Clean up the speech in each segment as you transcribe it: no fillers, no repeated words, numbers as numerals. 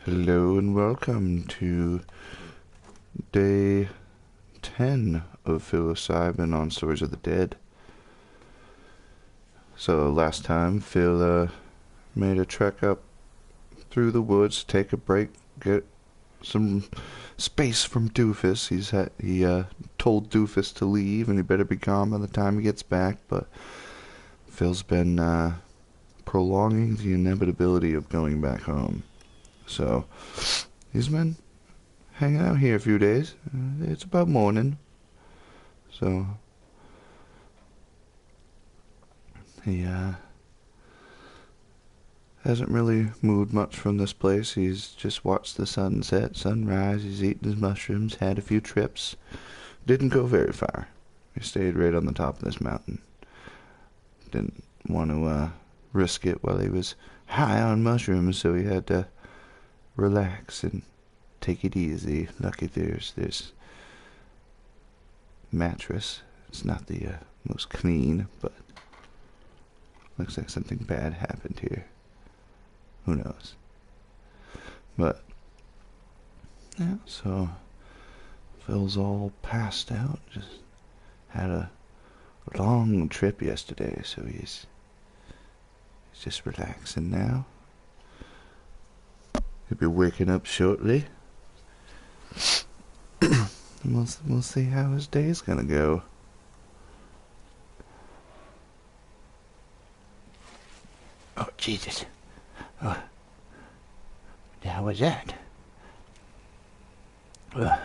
Hello and welcome to day 10 of Osibin on Stories of the Dead. So last time Phil made a trek up through the woods, take a break, get some space from Doofus. He told Doofus to leave and he better be gone by the time he gets back, but Phil's been prolonging the inevitability of going back home. So he's been hanging out here a few days. It's about morning, so he hasn't really moved much from this place. He's just watched the sunset, sunrise. He's eaten his mushrooms, had a few trips. Didn't go very far. He stayed right on the top of this mountain. Didn't want to risk it while he was high on mushrooms, so he had to relax and take it easy. Lucky there's mattress. It's not the most clean, but looks like something bad happened here. Who knows? But yeah, so Phil's all passed out. Just had a long trip yesterday, so he's just relaxing now. He'll be waking up shortly. We'll see how his day's gonna go. Oh, Jesus. Oh, how was that? Huh.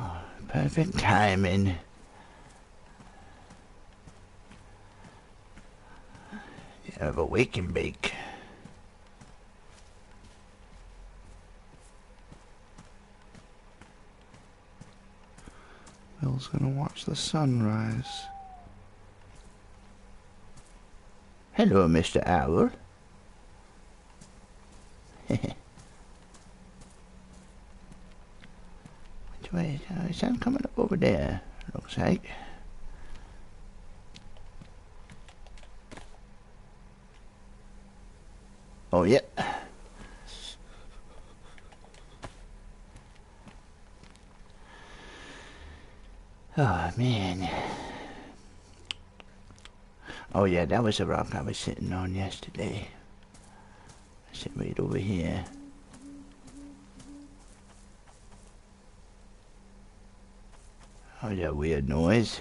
Oh, perfect timing. You have a wake and bake. Phil's gonna watch the sunrise. Hello, Mr. Owl. Which way is the sun coming up over there, looks like. Oh, yep. Oh, man. Oh, yeah, that was the rock I was sitting on yesterday. I sit right over here. Oh, that weird noise.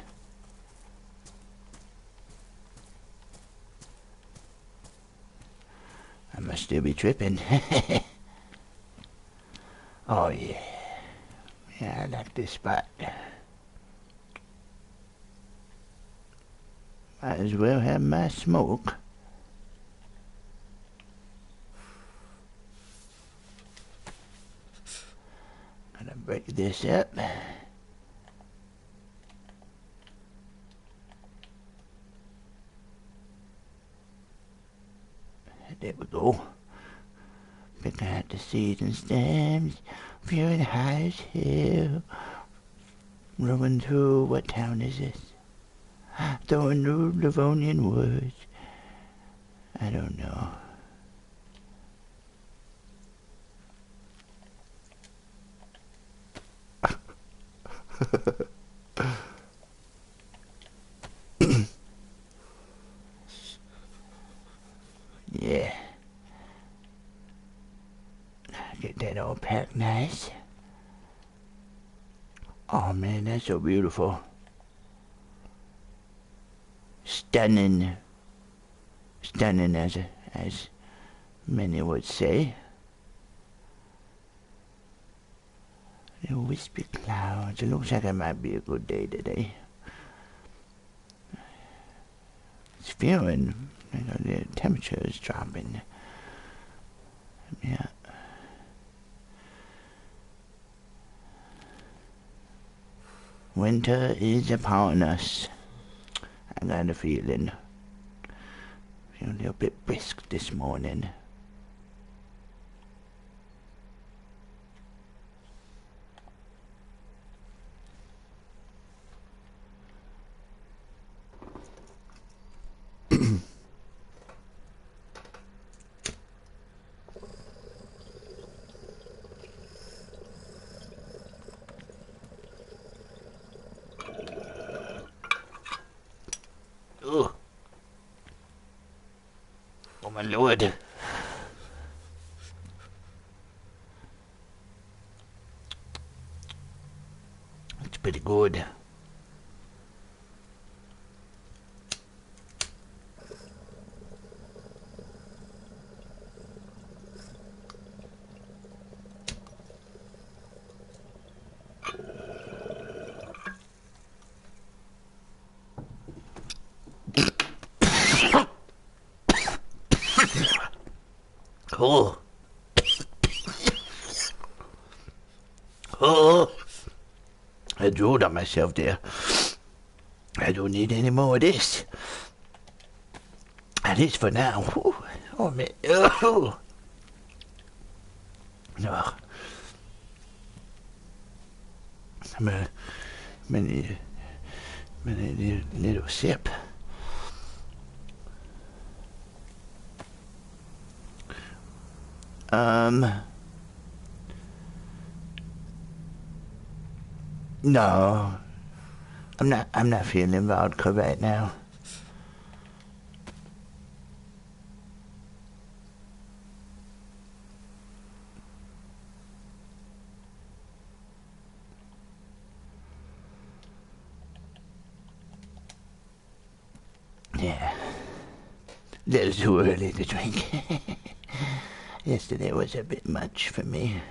I must still be tripping. Oh, yeah. Yeah, I like this spot. Might as well have my smoke. Gonna break this up. There we go. Picking out the seeds and stems. Feeling high as hell. Rolling through, what town is this? Throwing through Livonian woods. I don't know. Yeah. Get that all packed nice. Oh man, that's so beautiful. Stunning. Stunning as many would say. The wispy clouds. It looks like it might be a good day today. It's feeling, the temperature is dropping. Yeah. Winter is upon us. I got a feeling. Feel a little bit brisk this morning. Oh, oh my lord. It's pretty good. Oh. Oh. I drooled on myself there. I don't need any more of this. At least for now. Whew. Oh, man. Oh. No. I'm gonna need a little sip. No. I'm not feeling vodka right now. Yeah. A little too early to drink. Yesterday was a bit much for me.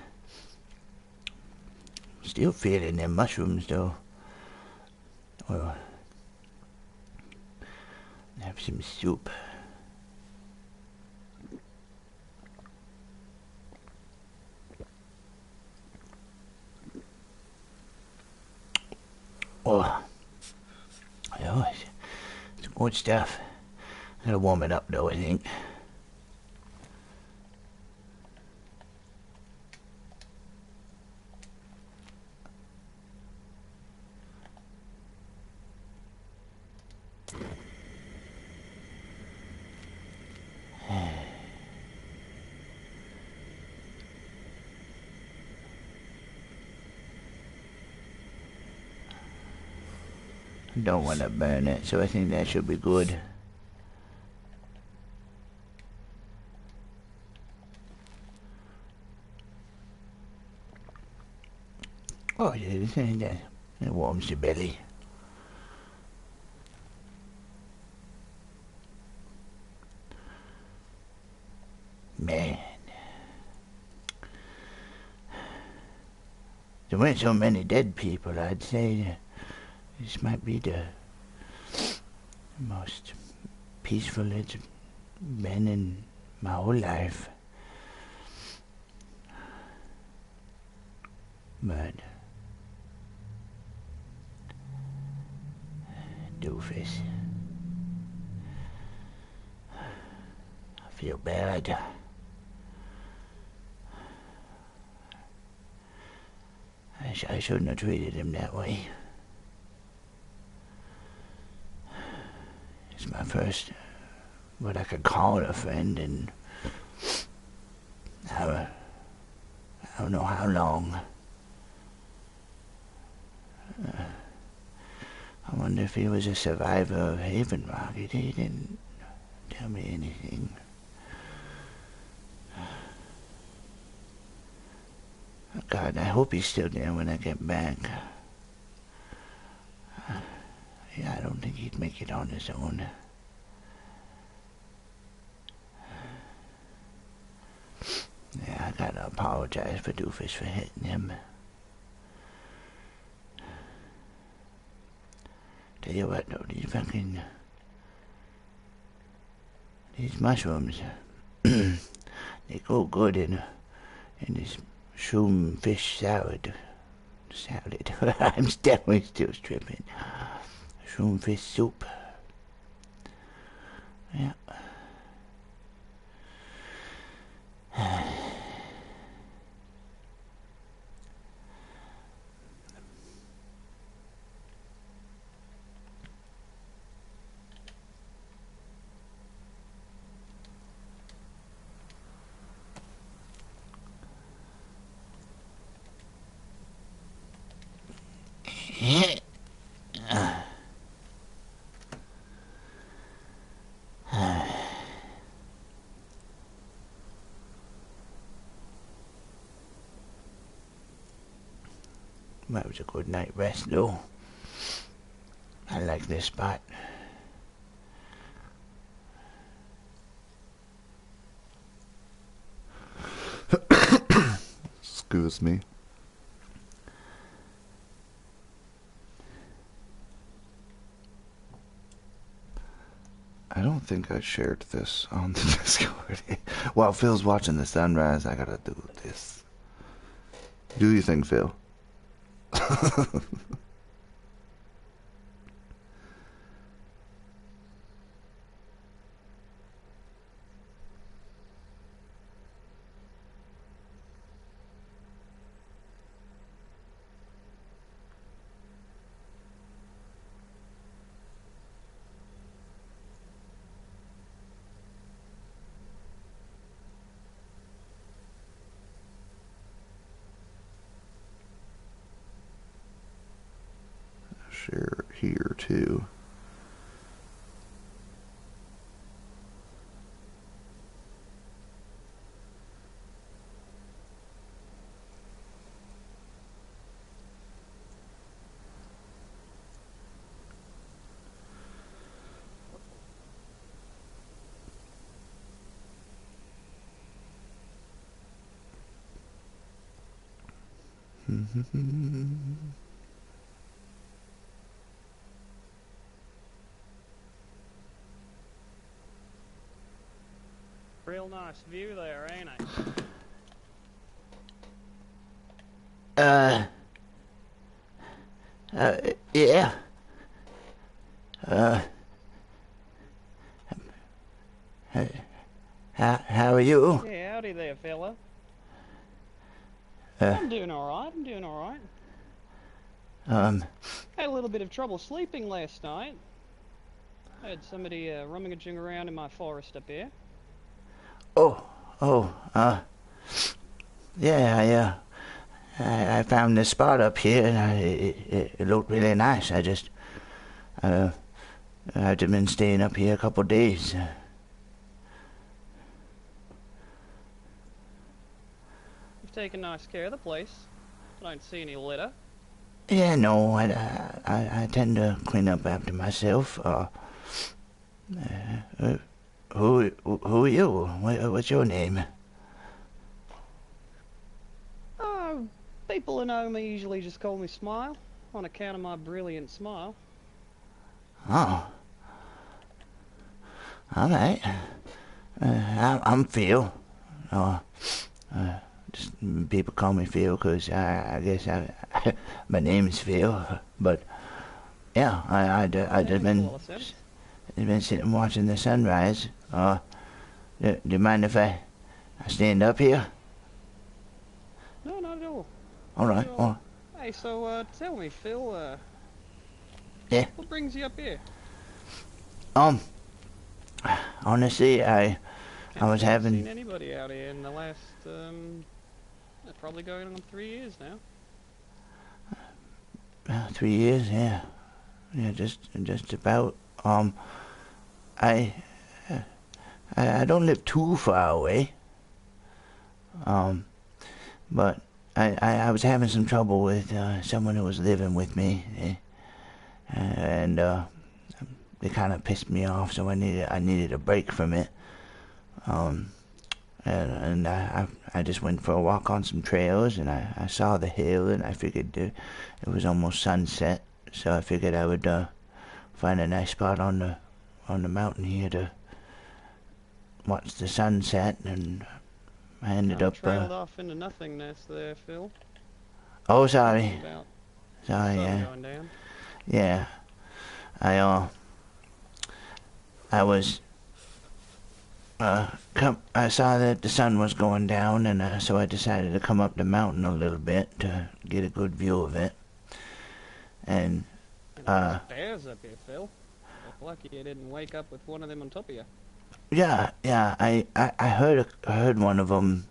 Still feeling them mushrooms though. Well, have some soup. Oh, it's good stuff. I'm gonna warm it up though, I think. Don't want to burn it, so I think that should be good. Oh yeah, that warms your belly. Man. There weren't so many dead people, I'd say. This might be the most peaceful it's been in my whole life. But doofus. I feel bad. I shouldn't have treated him that way. It's my first, what I could call a friend, and I don't know how long. I wonder if he was a survivor of Haven Rock. He didn't tell me anything. Oh God, I hope he's still there when I get back. Yeah, I don't think he'd make it on his own. Yeah, I gotta apologize for Doofus for hitting him. Tell you what though, these mushrooms, they go good in this shroom fish salad. I'm definitely still stripping. Shroom fish soup. Yeah. That was a good night rest, though. I like this spot. Excuse me. I don't think I shared this on the Discord. While Phil's watching the sunrise, I gotta do this. Do you think, Phil? Share here too. Real nice view there, ain't it? Yeah. How are you? Yeah, howdy there, fella. Uh, I'm doing alright, Had a little bit of trouble sleeping last night. I had somebody rummaging around in my forest up here. Yeah, I found this spot up here, and it looked really nice. I've been staying up here a couple of days. You've taken nice care of the place. I don't see any litter. Yeah, no, I tend to clean up after myself. Who are you? What's your name? Oh, people who know me usually just call me Smile, on account of my brilliant smile. Oh, all right. I'm Phil. Just people call me Phil because I guess my name is Phil. But yeah, I just been sitting watching the sunrise. Do you mind if I stand up here? No, not at all. All right. Oh, Hey, so tell me, Phil, yeah. what brings you up here? Honestly, I was Haven't having seen anybody out here in the last, probably going on 3 years now. 3 years. Yeah, just about. I don't live too far away. But I was having some trouble with someone who was living with me, and it kind of pissed me off. So I needed a break from it. And I just went for a walk on some trails, and I saw the hill, and I figured it was almost sunset, so I figured I would find a nice spot on the mountain here to watch the sunset, and I ended up trailed off into nothingness there, Phil. Oh, sorry. Sorry, yeah. Going down. Yeah. I was I saw that the sun was going down, and so I decided to come up the mountain a little bit to get a good view of it. And there's bears up here, Phil. Lucky you didn't wake up with one of them on top of you. yeah, I heard one of them.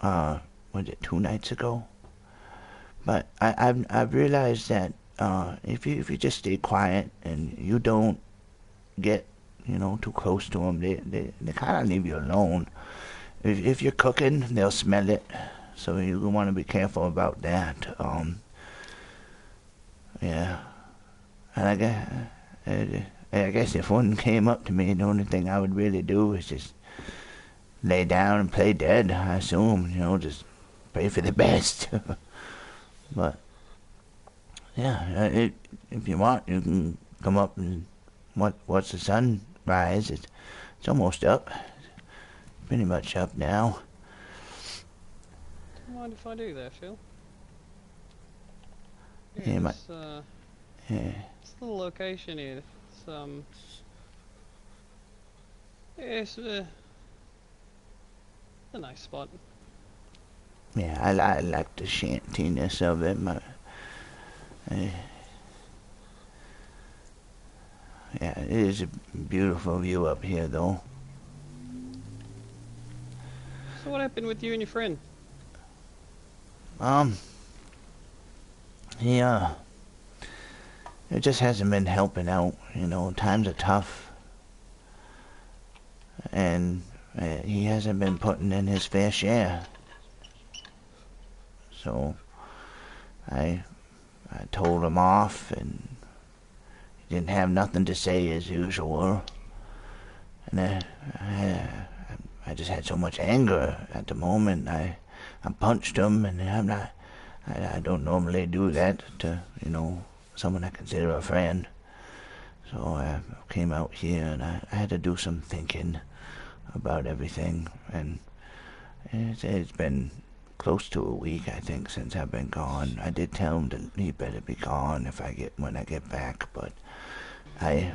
Was it 2 nights ago? But I've realized that if you just stay quiet and you don't get too close to them, they kind of leave you alone. If you're cooking, they'll smell it, so you want to be careful about that. Yeah. And I guess if one came up to me, the only thing I would really do is just lay down and play dead, I assume, just pray for the best. But, yeah, if you want, you can come up and watch the sunrise. It's almost up. Pretty much up now. Don't mind if I do there, Phil. Yeah, This little location here, it's a nice spot. Yeah, I like the shantiness of it. Yeah, it is a beautiful view up here, though. So what happened with you and your friend? He it just hasn't been helping out. Times are tough, and he hasn't been putting in his fair share. So I told him off, and he didn't have nothing to say as usual. And I just had so much anger at the moment. I punched him, and I don't normally do that to, someone I consider a friend. So I came out here, and I had to do some thinking about everything. And it's been close to a week, I think, since I've been gone. I did tell him that he better be gone when I get back, but I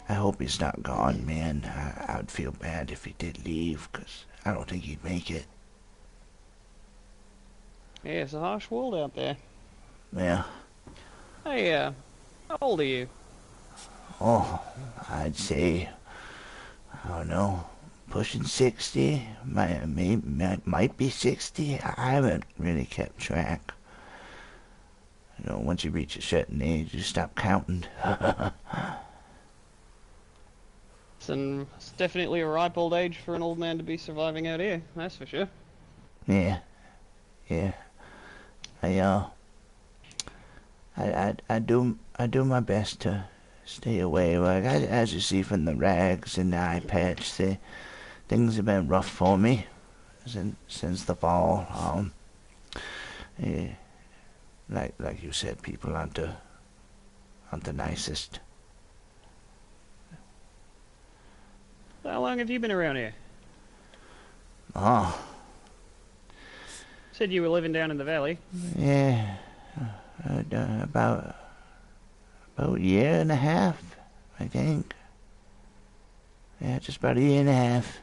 hope he's not gone, man. I'd feel bad if he did leave, 'cause I don't think he'd make it. Yeah, it's a harsh world out there. Yeah. Hey, how old are you? Oh, I'd say, I don't know, pushing 60. Might be 60. I haven't really kept track. Once you reach a certain age, you stop counting. It's definitely a ripe old age for an old man to be surviving out here, that's for sure. Yeah. I do my best to stay away. Like as you see from the rags and the eye patch, things have been rough for me since the fall. Yeah, like you said, people aren't the nicest. How long have you been around here? Oh, Said you were living down in the valley. yeah, about a year and a half, I think. Yeah, just about a year and a half.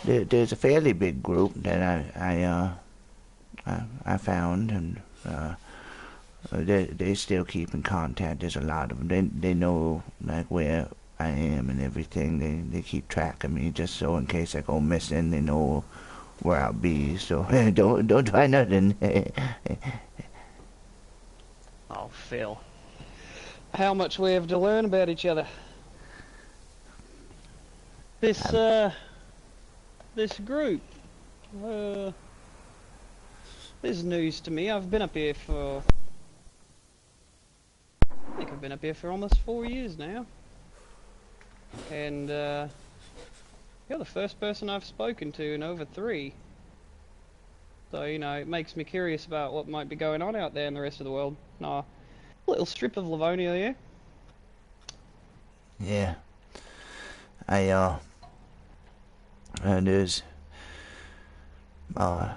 There's a fairly big group that I found, and they still keep in contact. There's a lot of them. They know like where I am and everything. They keep track of me just so in case I go missing, they know where I'll be. So don't try nothing. Oh, Phil. How much we have to learn about each other. This group, this is news to me. I've been up here for... I think I've been up here for almost 4 years now. And, you're the first person I've spoken to in over 3. So, it makes me curious about what might be going on out there in the rest of the world. A little strip of Livonia here. Yeah. There's... I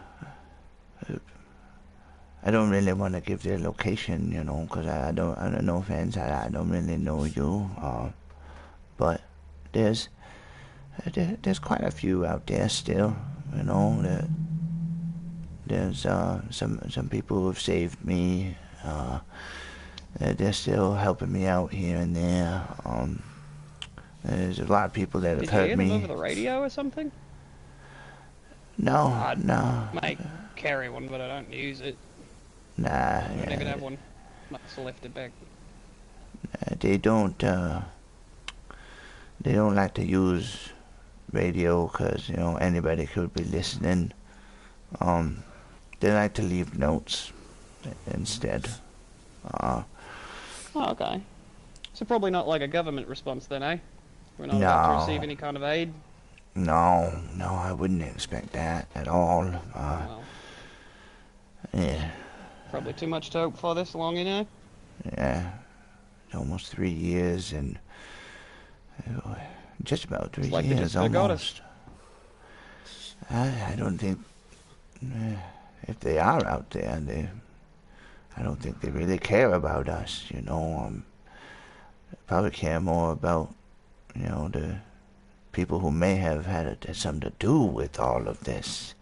don't really want to give their location, because I don't, no offense, I don't really know you, but there's quite a few out there still, that there's some people who have saved me. They're still helping me out here and there. There's a lot of people that have hurt me. Did you hear them over the radio or something? No, I no. might carry one, but I don't use it. Nah, I don't yeah. even have one. Must have left it back. They don't like to use radio because, anybody could be listening. They like to leave notes instead. Oh, okay. So probably not like a government response then, eh? We're not about to receive No, any kind of aid. no, I wouldn't expect that at all. Well, Yeah, probably too much to hope for this long, you know? yeah. Almost 3 years and just about It's three like they just years forgot us. almost. I don't think if they are out there, I don't think they really care about us. Probably care more about the people who may have had something to do with all of this.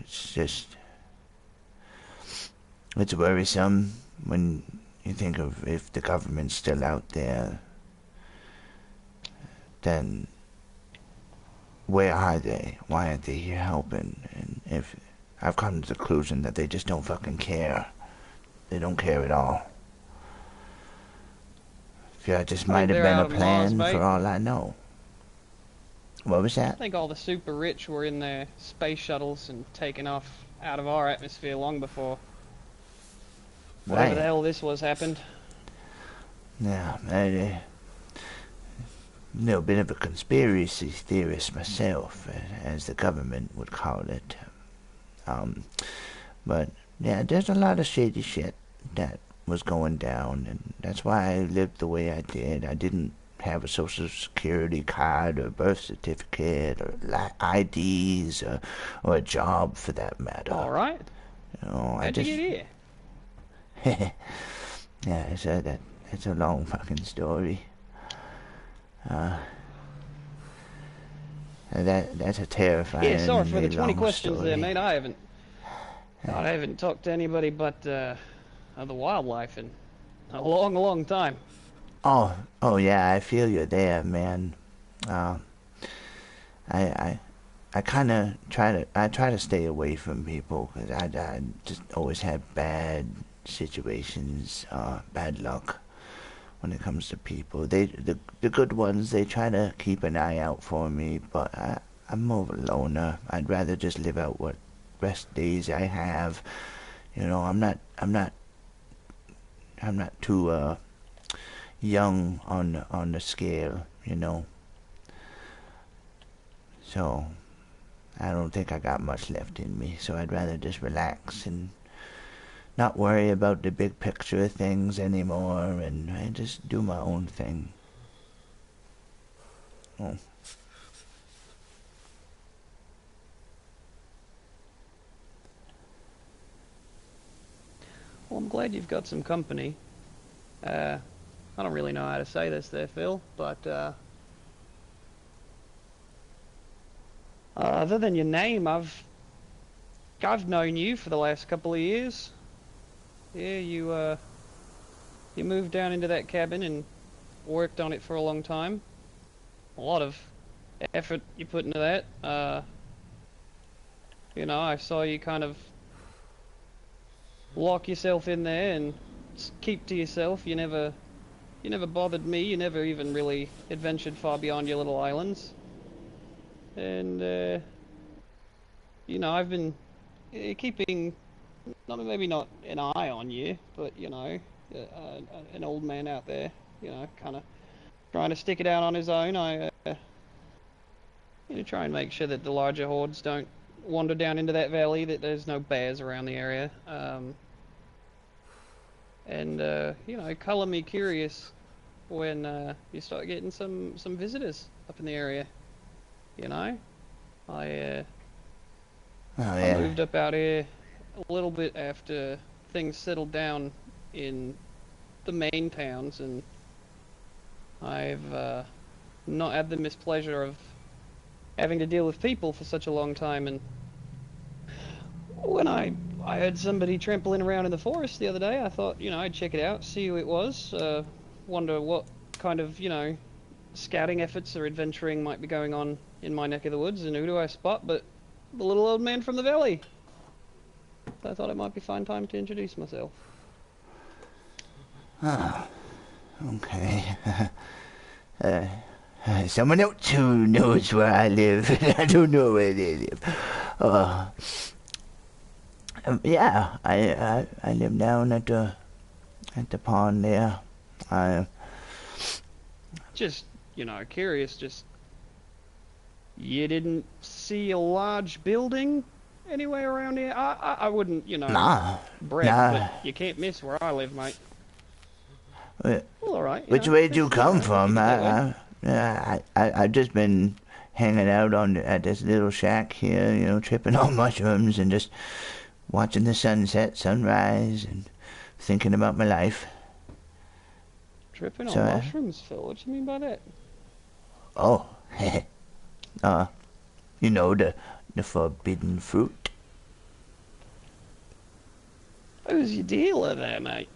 It's just it's worrisome when you think of if the government's still out there, then where are they? Why aren't they here helping? And if I've come to the conclusion that they just don't fucking care. They don't care at all. Yeah, just I might think have they're been a out on Mars, plan mate. for all I know. What was I that? think all the super rich were in their space shuttles and taken off out of our atmosphere long before whatever the Right. hell this was happened. Yeah, a little bit of a conspiracy theorist myself, as the government would call it. But yeah, there's a lot of shady shit that was going down, and that's why I lived the way I did. I didn't have a social security card or birth certificate or IDs or a job for that matter. All right. I How'd you just get here? yeah, it's a long fucking story. That's a terrifying. Yeah, sorry for the 20 long questions story. there, mate. I haven't talked to anybody but the wildlife in a long, long time. Oh yeah, I feel you there, man. Uh, I kind of try to stay away from people because I just always have bad situations, bad luck when it comes to people. The good ones, they try to keep an eye out for me, but I'm more of a loner. I'd rather just live out what rest days I have. I'm not too young on the scale. So I don't think I got much left in me, so I'd rather just relax and not worry about the big picture of things anymore, and I just do my own thing. Oh. Well, I'm glad you've got some company. I don't really know how to say this there, Phil, but other than your name, I've known you for the last couple of years. Yeah, you moved down into that cabin and worked on it for a long time. A lot of effort you put into that. I saw you kind of lock yourself in there and keep to yourself. You never bothered me. You never even really adventured far beyond your little islands. And I've been keeping maybe not an eye on you, but an old man out there, kind of trying to stick it out on his own. I try and make sure that the larger hordes don't wander down into that valley, that there's no bears around the area. Color me curious when you start getting some visitors up in the area. Oh I yeah. moved up out here a little bit after things settled down in the main towns, and I've not had the mispleasure of having to deal with people for such a long time. And when I heard somebody trampling around in the forest the other day, I thought, I'd check it out, see who it was, wonder what kind of, scouting efforts or adventuring might be going on in my neck of the woods, and who do I spot but the little old man from the valley. So I thought it might be a fine time to introduce myself. Oh, okay. Someone else who knows where I live. I don't know where they live. Yeah, I live down at the pond there. I Just, curious, you didn't see a large building anywhere around here? I wouldn't, nah, brag, but nah. you can't miss where I live, mate. Well, all right, Which way did you that's, come if you from? get that way. I've just been hanging out at this little shack here, tripping on mushrooms and just watching the sunset, sunrise, and thinking about my life. Tripping So, on mushrooms, Phil. What do you mean by that? oh, uh, the forbidden fruit. Who's your dealer there, mate?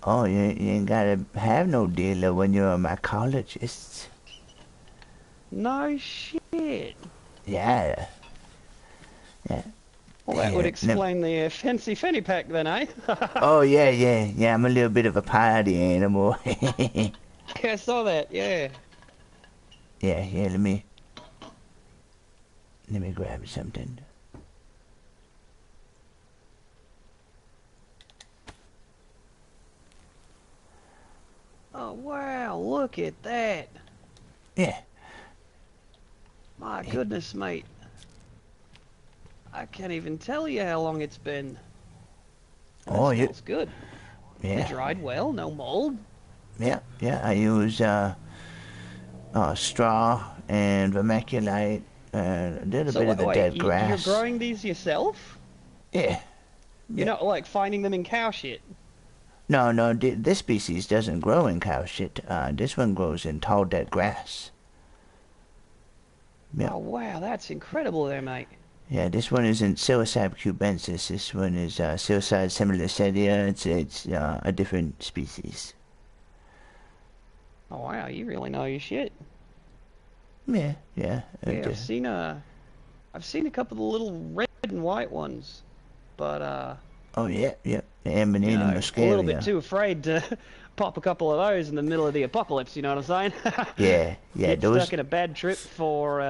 Oh, you ain't gotta have no dealer when you're a mycologist. No shit. Yeah. Yeah. Well, that would Yeah, explain the fancy fanny pack then, eh? oh, yeah. I'm a little bit of a party animal. Yeah, I saw that, yeah. Yeah, let me grab something. Oh, wow, look at that. Yeah. My goodness, mate. I can't even tell you how long it's been. And Oh, it you. smells good. They Yeah. dried well, no mold. Yeah. I use straw and vermiculite and a little So bit of the wait, dead you're grass. growing these yourself? Yeah. You're not like finding them in cow shit? No, this species doesn't grow in cow shit. This one grows in tall dead grass. Yeah. Oh wow, that's incredible there, mate. Yeah, this one isn't Psilocybe cubensis. This one is Psilocybe similocedia. It's a different species. Oh wow, you really know your shit. Yeah. Yeah, I've seen a couple of the little red and white ones, but Oh, yeah. The Amanita a little bit muscaria. too afraid to pop a couple of those in the middle of the apocalypse. You know what I'm saying? Yeah. Get Those. stuck in a bad trip for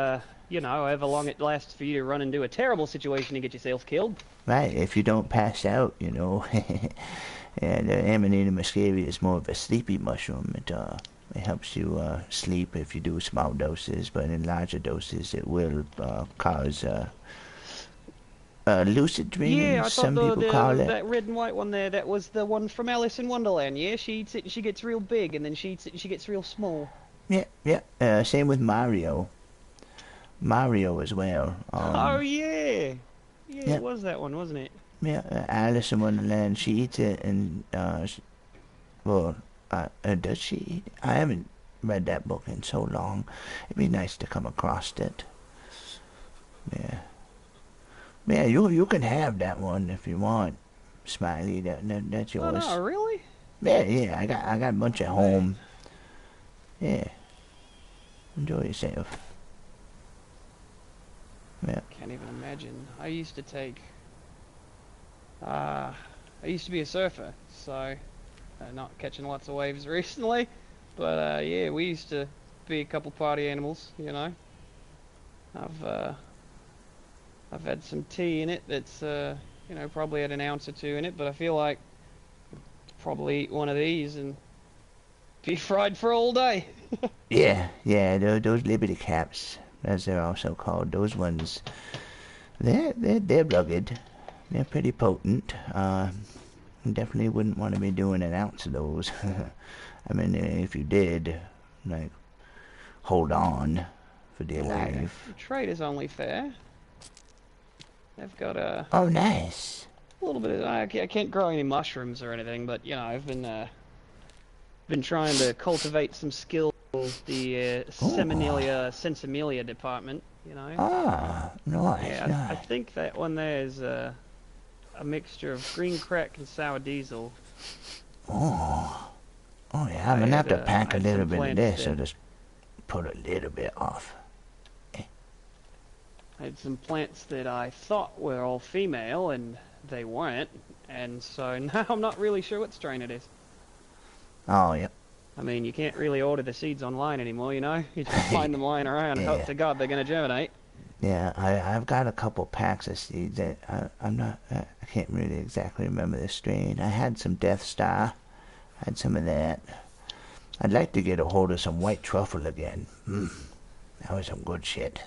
however long it lasts for you to run into a terrible situation and get yourself killed. Right. If you don't pass out, And the Amanita muscaria is more of a sleepy mushroom. It helps you sleep if you do small doses, but in larger doses it will cause lucid dreaming. Yeah, I thought Some people call it. that red and white one there, that was the one from Alice in Wonderland. Yeah, she eats it and she gets real big, and then she eats it and she gets real small. Yeah. Same with Mario. Mario as well. Oh yeah, yeah. it was that one, wasn't it? Yeah, Alice in Wonderland. She eats it, and does she eat? I haven't read that book in so long. It'd be nice to come across it. Yeah. Yeah, you can have that one if you want, Smiley. That's Oh yours. no, really? Yeah. I got a bunch at home. Yeah. Enjoy yourself. Yeah. Can't even imagine. I used to be a surfer, so not catching lots of waves recently, but yeah, we used to be a couple party animals. I've had some tea in it that's probably had an ounce or two in it, but I feel like I'd probably eat one of these and be fried for all day. Yeah. Those Liberty Caps, as they're also called, those ones, they're rugged. They're pretty potent. Definitely wouldn't want to be doing an ounce of those. I mean, if you did, like, hold on for dear life. The trade is only fair. They've got Oh, nice. a little bit of, I can't grow any mushrooms or anything, but I've been trying to cultivate some skills. The Sensimilia department. Ah, nice. Yeah, I think that one there is a mixture of green crack and sour diesel. Oh yeah. I'm gonna have to pack a little bit of this. that- I'll just put a little bit off. I had some plants that I thought were all female, and they weren't, and so now I'm not really sure what strain it is. Oh, yep. I mean, you can't really order the seeds online anymore, You just find them lying around and hope to God they're going to germinate. Yeah, I've got a couple packs of seeds that I can't really exactly remember the strain. I had some Death Star, had some of that. I'd like to get a hold of some white truffle again. That was some good shit.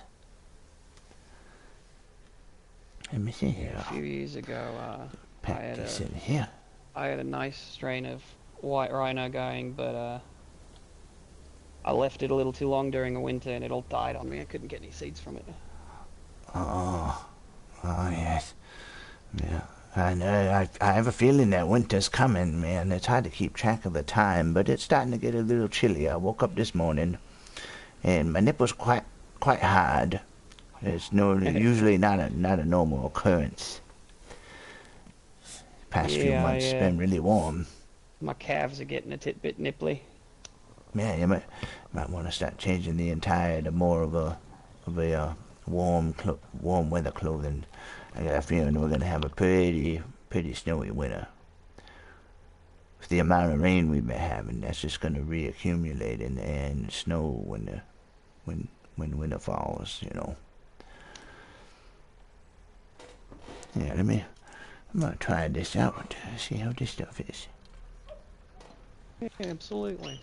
Let me see here. A few years ago, Pack this in here. I had a nice strain of white rhino going, but I left it a little too long during the winter and it all died on me. I couldn't get any seeds from it. Oh yes. Yeah. I know. I have a feeling that winter's coming, man. It's hard to keep track of the time, but it's starting to get a little chilly. I woke up this morning, and my nipple's quite hard. It's usually not a normal occurrence. Past few months been really warm. My calves are getting a bit nipply. Yeah, you might want to start changing the entire to more of a warm weather clothing. I got a feeling we're gonna have a pretty snowy winter. With the amount of rain we've been having, that's just gonna reaccumulate and snow when winter falls. You know. Yeah, I'm gonna try this out. See how this stuff is. Yeah, absolutely.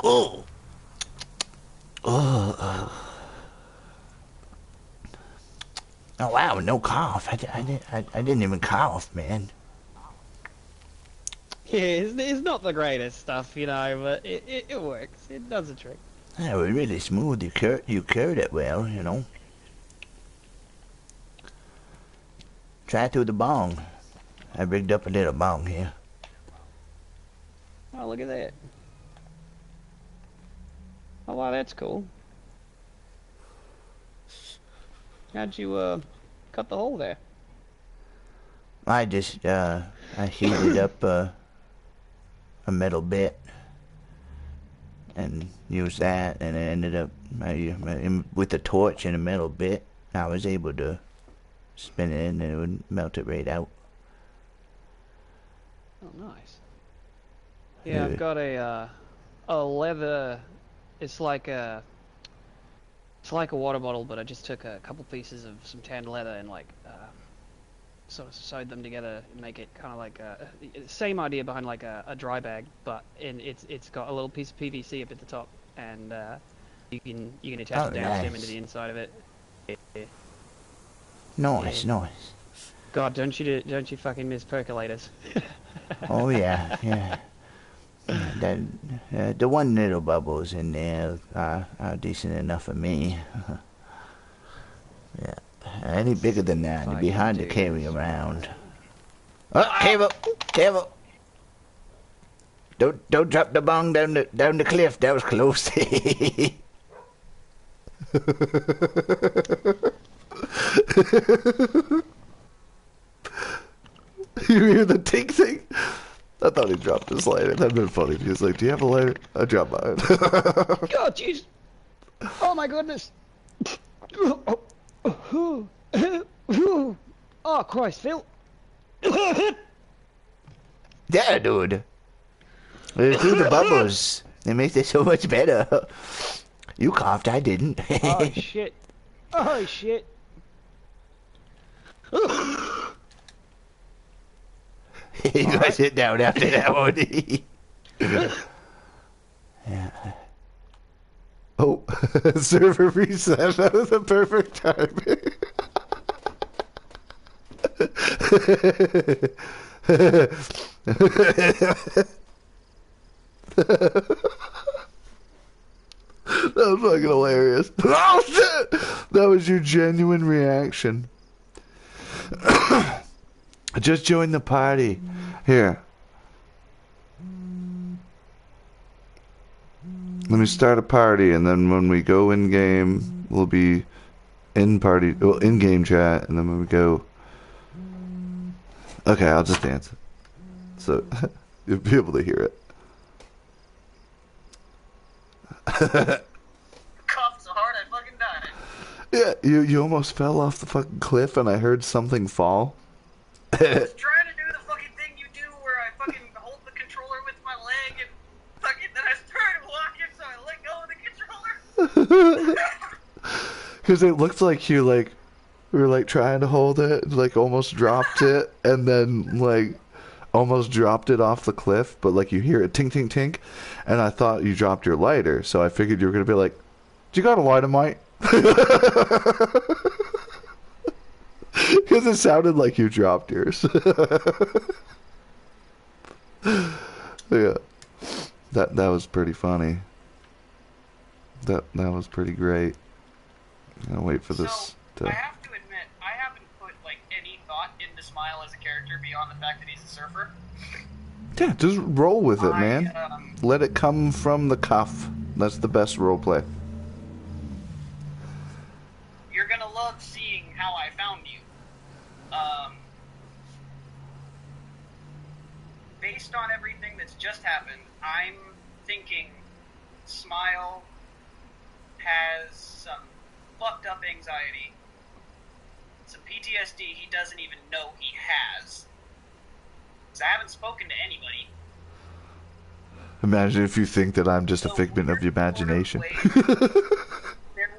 Oh. Oh wow, no cough. I didn't even cough, man. Yeah, it's not the greatest stuff, you know, but it works. It does the trick. That was really smooth. You cured it well, you know. Try through the bong. I rigged up a little bong here. Oh, look at that. Oh, wow, that's cool. How'd you, cut the hole there? I just, I heated up a metal bit and used that, and it ended up with the torch and a metal bit. I was able to spin it and it would melt it right out. Oh, nice. Yeah, I've got a leather. It's like a water bottle, but I just took a couple pieces of some tanned leather and sort of sewed them together and make it kind of like same idea behind like a dry bag, but it's got a little piece of PVC up at the top, and you can attach a down stem into the inside of it. Yeah. Nice. God, don't you fucking miss percolators? Oh yeah. The one little bubbles in there are decent enough for me. Yeah. Any bigger than that, it'd be hard to carry around. Oh, careful! Don't drop the bong down the cliff. That was close. You hear the ting? I thought he dropped his lighter. That'd been funny. He was like, "Do you have a lighter?" I dropped mine. God, jeez! Oh my goodness! Oh Christ, Phil! Yeah, dude. Through the bubbles. It makes it so much better. You coughed, I didn't. Oh shit! Oh shit! You gotta sit down after that one. Yeah. Oh, server reset. That was the perfect timing. That was fucking hilarious. Oh shit! That was your genuine reaction. I just joined the party. Here. Let me start a party, and then when we go in game, we'll be in game chat, and then when we go. Okay, I'll just dance. So you'll be able to hear it. Coughed so hard I fucking died. Yeah, you almost fell off the fucking cliff, and I heard something fall. I was trying to do the fucking thing you do where I fucking hold the controller with my leg and fucking then I started walking so I let go of the controller. Because it looked like you were like trying to hold it, like almost dropped it, and then like almost dropped it off the cliff, but like you hear it tink tink tink, and I thought you dropped your lighter, so I figured you were gonna be like, "Do you got a lighter, mate?" Because it sounded like you dropped yours. Yeah, that was pretty funny. That was pretty great. I'll wait for this So, I to. have to admit, I haven't put like any thought into Smile as a character beyond the fact that he's a surfer. Yeah, just roll with it, I, man. Let it come from the cuff. That's the best role play. You're gonna love seeing how I found you. Based on everything that's just happened, I'm thinking Smile has some fucked up anxiety, some PTSD he doesn't even know he has. Because I haven't spoken to anybody. Imagine if you think that I'm just a figment of your imagination. There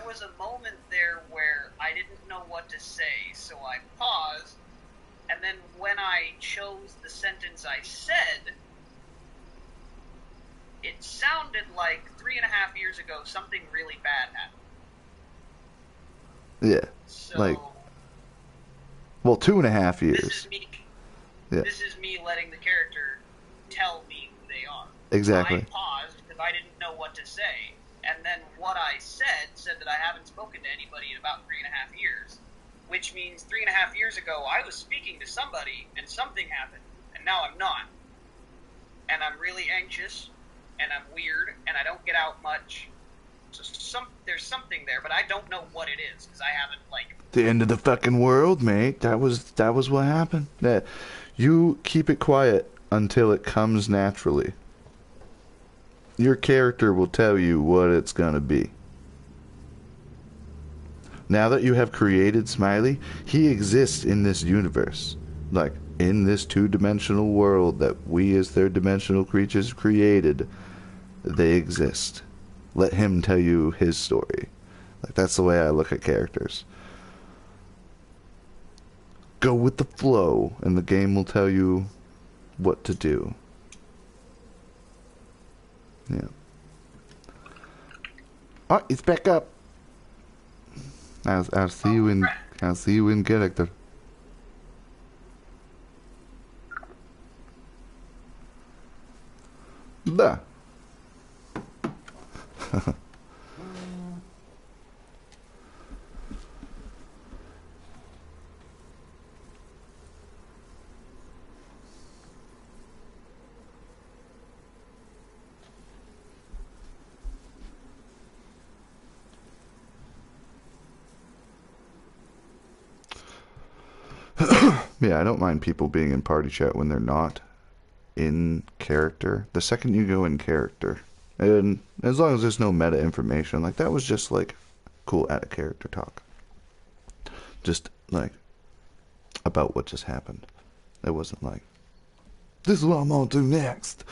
was a moment there where I didn't know what to say, so I paused, and then when I chose the sentence I said, it sounded like 3.5 years ago something really bad happened. Yeah. So, Like, well, 2.5 this years. is me. Yeah. This is me letting the character tell me who they are. Exactly. I paused because I didn't know what to say, and then what I said that I haven't spoken to anybody in about 3.5 years, which means 3.5 years ago I was speaking to somebody and something happened, and now I'm not. And I'm really anxious, and I'm weird, and I don't get out much. So there's something there, but I don't know what it is because I haven't The end of the fucking world, mate. That was what happened. Yeah. You keep it quiet until it comes naturally. Your character will tell you what it's gonna be. Now that you have created Smiley, he exists in this universe. Like, in this two-dimensional world that we as third-dimensional creatures created, they exist. Let him tell you his story. Like, that's the way I look at characters. Go with the flow, and the game will tell you what to do. Yeah. Oh, it's back up. I'll see you in character. Da. Yeah, I don't mind people being in party chat when they're not in character. The second you go in character, and as long as there's no meta information, like that was just like cool out of character talk. Just like about what just happened. It wasn't like, this is what I'm gonna do next.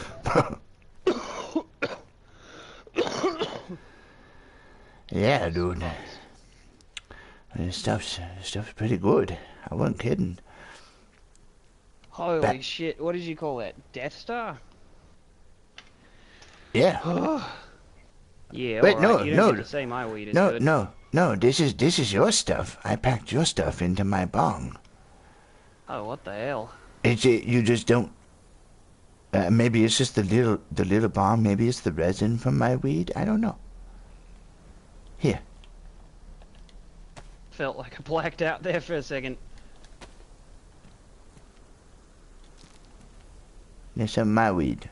Yeah, dude. This stuff's pretty good. I wasn't kidding. Holy shit, what did you call that? Death Star? Yeah. Yeah, Wait, alright, no, you don't get to say my weed is good. No. This is your stuff. I packed your stuff into my bong. Oh, what the hell? You just don't. Maybe it's just the little bong. Maybe it's the resin from my weed. I don't know. Here. Felt like I blacked out there for a second. There's some of my weed.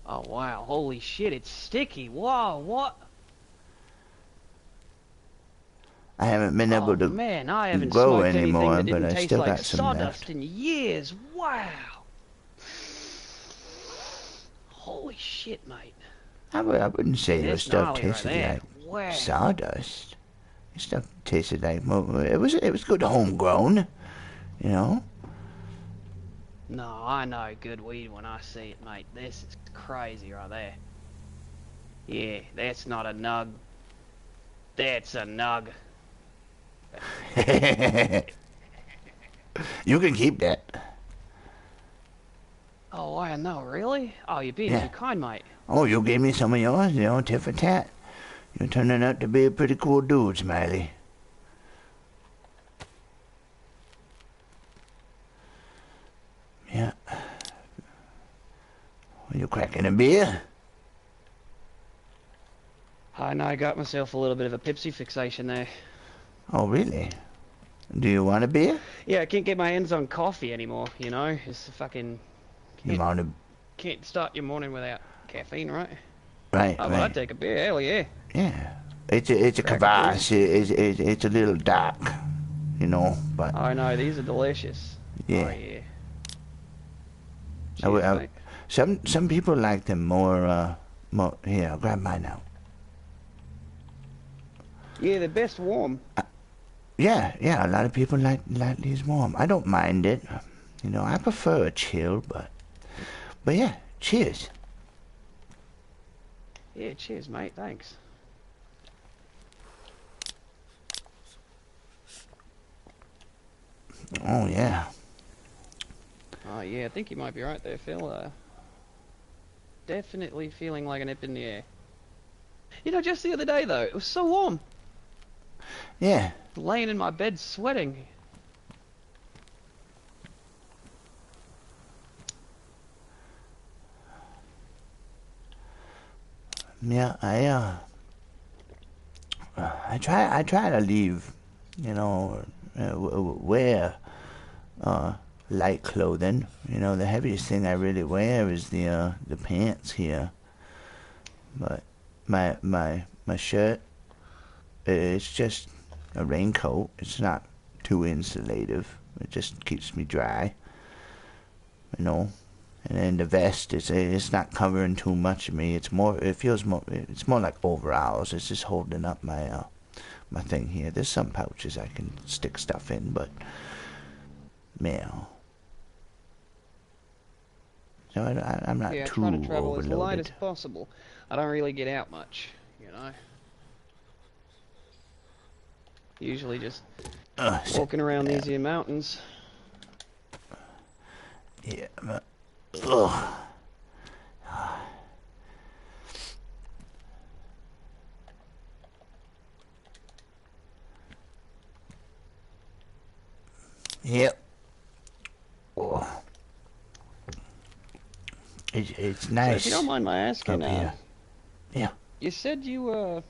Oh wow, holy shit, it's sticky. Whoa, what? I haven't been able to man, I haven't grow smoked anymore, anything that but didn't I taste still like got some sawdust left. in years. Wow. Holy Holy shit, mate. I wouldn't say your That's stuff gnarly right tasted there. like Wow. sawdust. Your stuff tasted like it was good homegrown, you know. No, I know good weed when I see it, mate. This is crazy right there. Yeah, that's not a nug. That's a nug. You can keep that. Oh, I know, really? Oh, you're being Yeah. too kind, mate. Oh, you gave me some of yours, you know, tit for tat. You're turning out to be a pretty cool dude, Smiley. Yeah. Are you cracking a beer? I know I got myself a little bit of a Pepsi fixation there. Oh, really? Do you want a beer? Yeah, I can't get my hands on coffee anymore, you know? It's a fucking... You want a... Can't start your morning without caffeine, right? Right, Oh, but right. I'd take a beer, hell yeah. Yeah. It's a Crack a kvass. It's a little dark, you know, but... I know, these are delicious. Yeah. Oh, yeah. I would- Cheers, I- mate. Some people like them more, Here, I'll grab mine now. Yeah, they're best warm. Yeah, a lot of people like these warm. I don't mind it. You know, I prefer a chill, but yeah, cheers. Yeah, cheers, mate, thanks. Oh, yeah. Oh, yeah, I think you might be right there, Phil. Definitely feeling like a nip in the air. You know, just the other day, though, it was so warm. Yeah. Laying in my bed sweating. Yeah, I try to leave, you know, wear light clothing. You know, the heaviest thing I really wear is the pants here. But my shirt, it's just a raincoat. It's not too insulative. It just keeps me dry. You know. And then the vest it's not covering too much of me. It's more like overalls. It's just holding up my my thing here. There's some pouches I can stick stuff in, but man. So I'm not Yeah, I too try to travel as light overloaded. as possible. I don't really get out much, you know. Usually just walking around these here mountains. Yeah. Ugh. Yep. Oh. It's So nice. if you don't mind my asking, up here. Yeah. you said you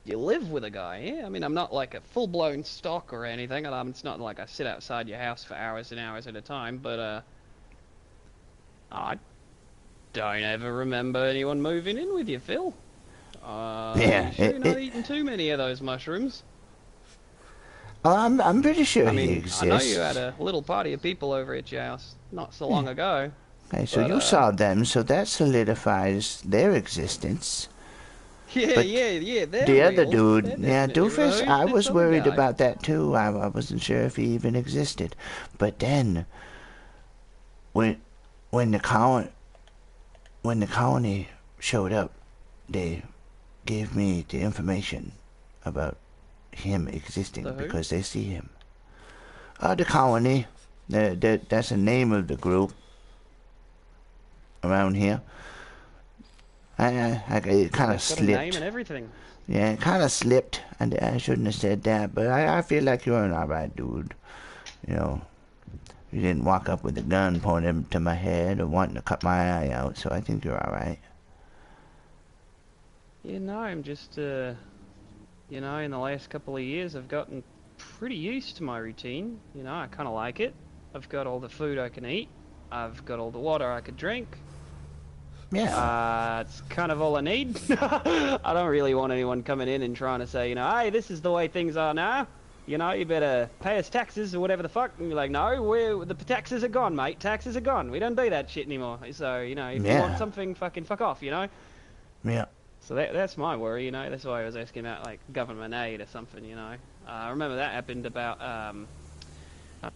live with a guy, yeah? I mean, I'm not like a full-blown stalker or anything. It's not like I sit outside your house for hours and hours at a time, but, I don't ever remember anyone moving in with you, Phil. Yeah, You sure you're not eating too many of those mushrooms? Oh, I'm pretty sure I he mean, exists. I know you had a little party of people over at your house not so long ago. Okay, so but, you saw them, so that solidifies their existence. Yeah, But yeah, they're the other real. dude, They're yeah, definitely real. Doofus, Who's I this was other worried guy? about that too. I wasn't sure if he even existed. But then, when the colony showed up, they gave me the information about him existing The who? because they see him. The colony. That's the name of the group around here. It kind of They've got a name slipped. and everything. Yeah, it kind of slipped, and I shouldn't have said that, but I feel like you're an alright dude. You know, you didn't walk up with a gun pointed to my head or wanting to cut my eye out, so I think you're alright. Yeah, no, I'm just, you know, in the last couple of years I've gotten pretty used to my routine. You know, I kind of like it. I've got all the food I can eat. I've got all the water I could drink. Yeah. It's kind of all I need. I don't really want anyone coming in and trying to say, you know, hey, this is the way things are now. you know, you better pay us taxes or whatever the fuck. And you're like, no, the taxes are gone, mate. Taxes are gone. We don't do that shit anymore. So, you know, if you want something, fucking fuck off, you know? Yeah. So that's my worry, you know. That's why I was asking about, like, government aid or something, you know. I remember that happened about,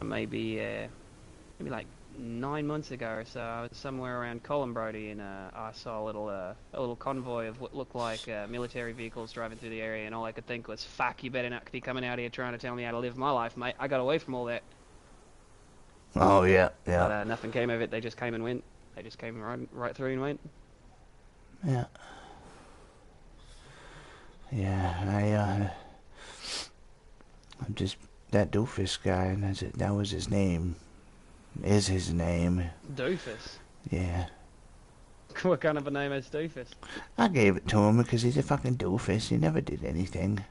maybe like 9 months ago or so. I was somewhere around Columbrody and I saw a little convoy of what looked like military vehicles driving through the area, and all I could think was, fuck, you better not be coming out here trying to tell me how to live my life, mate. I got away from all that. Oh, yeah, yeah. But nothing came of it. They just came and went. They just came right through and went. Yeah. Yeah, I'm just, that doofus guy, and that was his name. Is his name. Doofus? Yeah. What kind of a name is Doofus? I gave it to him because he's a fucking doofus. He never did anything.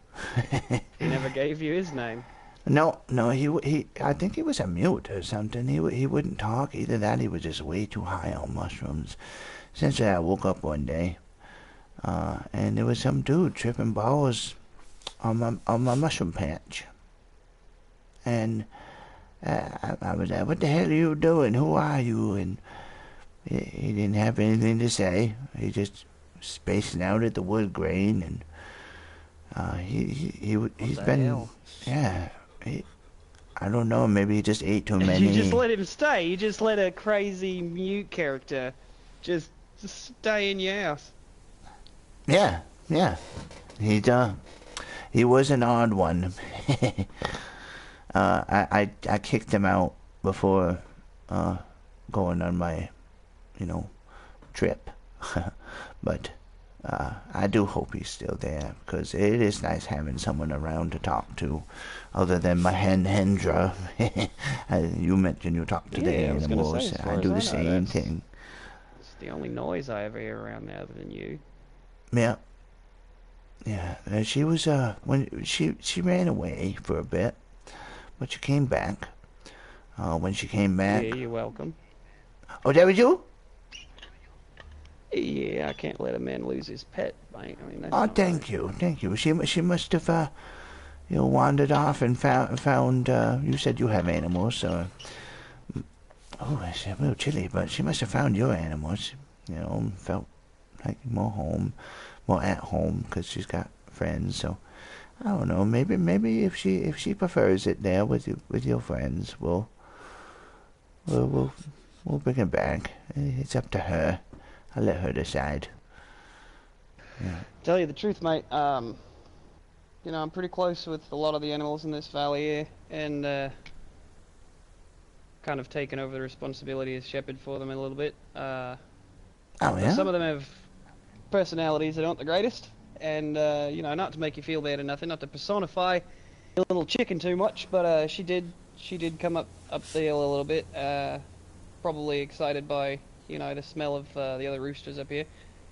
He never gave you his name? No, he I think he was a mute or something. He wouldn't talk. Either that, he was just way too high on mushrooms. Essentially, I woke up one day, and there was some dude tripping balls on my mushroom patch. And I was like, what the hell are you doing? Who are you? And he didn't have anything to say. He just spacing out at the wood grain, and he's been hell? Yeah. I don't know. Maybe he just ate too many. You just let him stay. You just let a crazy mute character just stay in your house. Yeah. He was an odd one. I kicked him out before going on my, trip. But I do hope he's still there, because it is nice having someone around to talk to, other than my Hendra. You mentioned you talk to the animals. I do the same thing. It's the only noise I ever hear around there other than you. Yeah. Yeah. She was when she ran away for a bit, but she came back. When she came back. Yeah, you're welcome. Oh, that was you? Yeah, I can't let a man lose his pet, mate. I mean, that's thank you. She must have wandered off and found. You said you have animals, so. Oh, it's a little chilly, but she must have found your animals. Felt like more at home, because she's got friends. So I don't know. Maybe if she prefers it there with your friends, we'll bring it back. It's up to her. I'll let her decide. Yeah. Tell you the truth, mate. I'm pretty close with a lot of the animals in this valley here, and kind of taken over the responsibility as shepherd for them a little bit. Oh yeah. Some of them have personalities that aren't the greatest, and not to make you feel bad or nothing, not to personify your little chicken too much, but she did come up the hill a little bit, probably excited by the smell of the other roosters up here,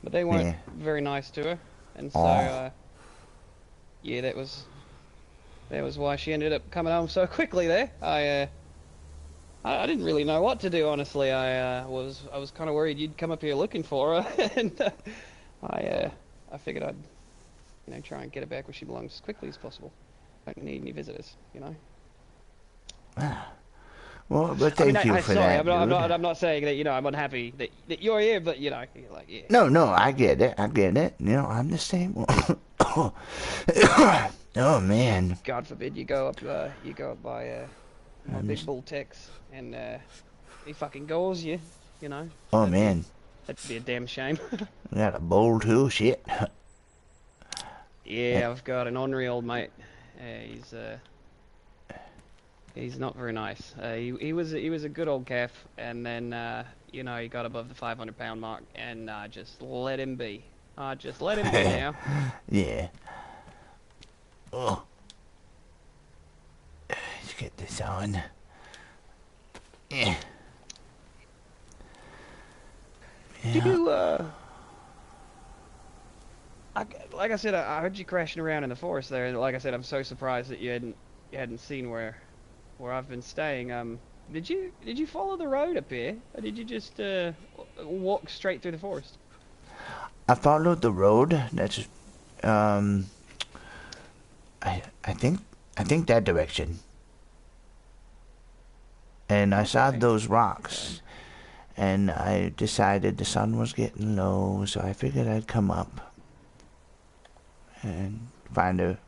but they weren't very nice to her, and so that was why she ended up coming home so quickly there. I didn't really know what to do, honestly. I was kind of worried you'd come up here looking for her, and I figured I'd try and get her back where she belongs as quickly as possible. Don't need any visitors, Well, but thank you for that. I'm not saying that I'm unhappy that you're here, but you're like, yeah. No, I get it. I'm the same one. Oh man. God forbid you go up by my big bull Tex and he fucking gores you, Oh man. That'd be a damn shame. You got a bull too, shit. Yeah, I've got an ornery old mate. He's not very nice. He was a good old calf, and then he got above the 500-pound mark, and I just let him be. I just let him be now. Yeah. Oh. Let's get this on. Yeah. Do you like I said, I heard you crashing around in the forest there, and like I said, I'm so surprised that you hadn't seen where I've been staying. Did you follow the road up here, or did you just walk straight through the forest? I followed the road. That's I think I think that direction. And I saw Okay. those rocks. And I decided the sun was getting low, so I figured I'd come up and find a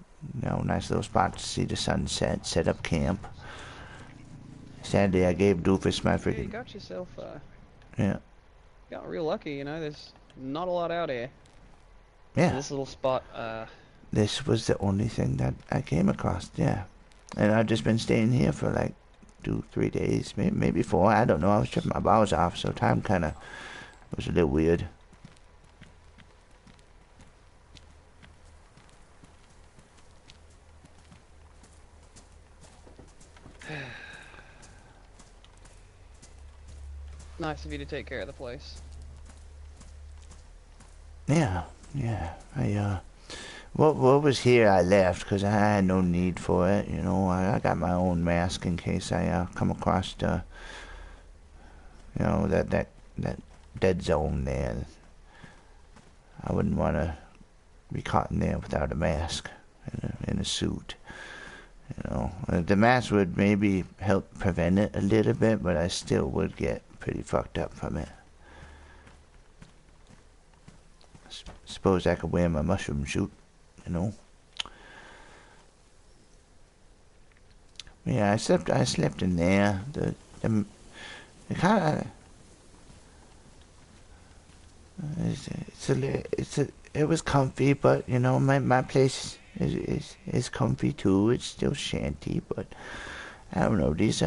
nice little spot to see the sunset, set up camp. Sadly, I gave Doofus my Yeah, you freaking... got yourself, Yeah. got real lucky, you know, there's not a lot out here. Yeah. This little spot, This was the only thing that I came across, yeah. And I've just been staying here for like 2-3 days, maybe 4, I don't know. I was tripping my balls off, so time kind of was a little weird. nice of you to take care of the place. Yeah. What was here I left because I had no need for it, you know. I got my own mask in case I come across that dead zone there. I wouldn't want to be caught in there without a mask in a suit. You know, the mask would maybe help prevent it a little bit, but I still would get pretty fucked up from it. Suppose I could wear my mushroom suit, you know. Yeah, I slept in there. It kind of it was comfy, but you know my place is comfy too. It's still shanty, but I don't know, these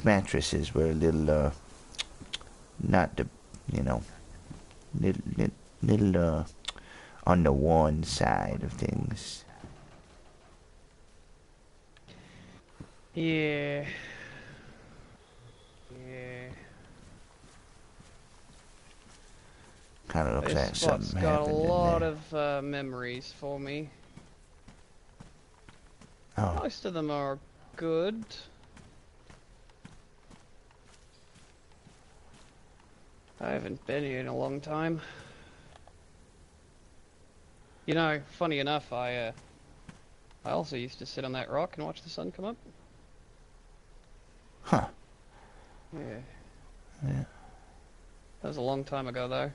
mattresses were a little not the little on the worn side of things. Yeah. Kind of looks like This spot's something got a happened in lot there. of memories for me. Oh, Most of them are good. I haven't been here in a long time. You know, funny enough, I also used to sit on that rock and watch the sun come up. huh. Yeah. That was a long time ago, though.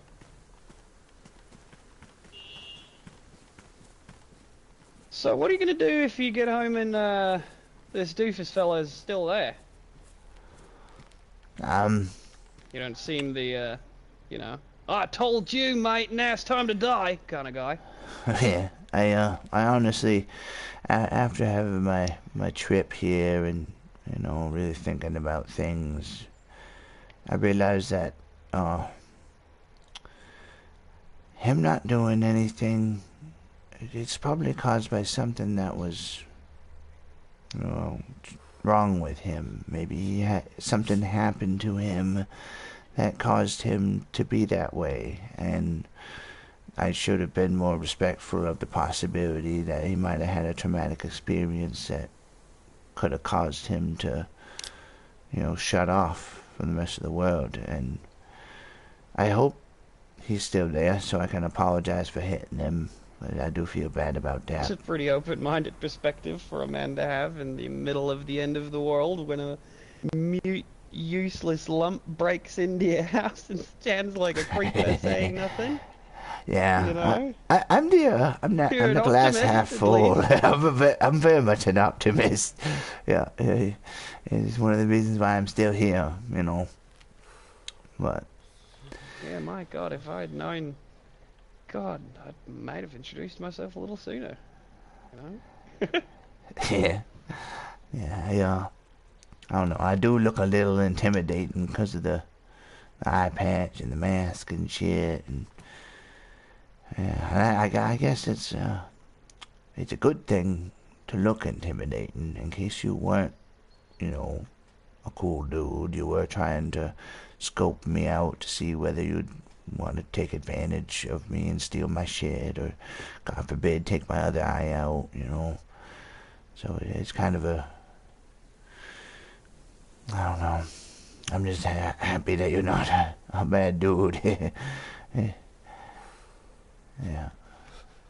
So, what are you gonna do if you get home and this doofus fella's still there? You don't seem the, I told you, mate, now it's time to die kind of guy. Yeah. I honestly, after having my trip here and really thinking about things, I realized that him not doing anything, it's probably caused by something that was wrong with him. Maybe something happened to him that caused him to be that way, and I should have been more respectful of the possibility that he might have had a traumatic experience that could have caused him to shut off from the rest of the world. And I hope he's still there so I can apologize for hitting him. But I do feel bad about that. It's a pretty open-minded perspective for a man to have in the middle of the end of the world when a mute, useless lump breaks into your house and stands like a creeper saying nothing. Yeah, You know? I'm the glass half full. I'm very much an optimist. Yeah, it's one of the reasons why I'm still here. But Yeah, my God, if I had known, God, I might have introduced myself a little sooner. yeah, I don't know. I do look a little intimidating because of the eye patch and the mask and shit. And yeah, I guess it's a good thing to look intimidating in case you weren't, a cool dude. You were trying to scope me out to see whether you'd want to take advantage of me and steal my shit, or God forbid take my other eye out. So it's kind of I don't know. I'm just happy that you're not a bad dude. Yeah.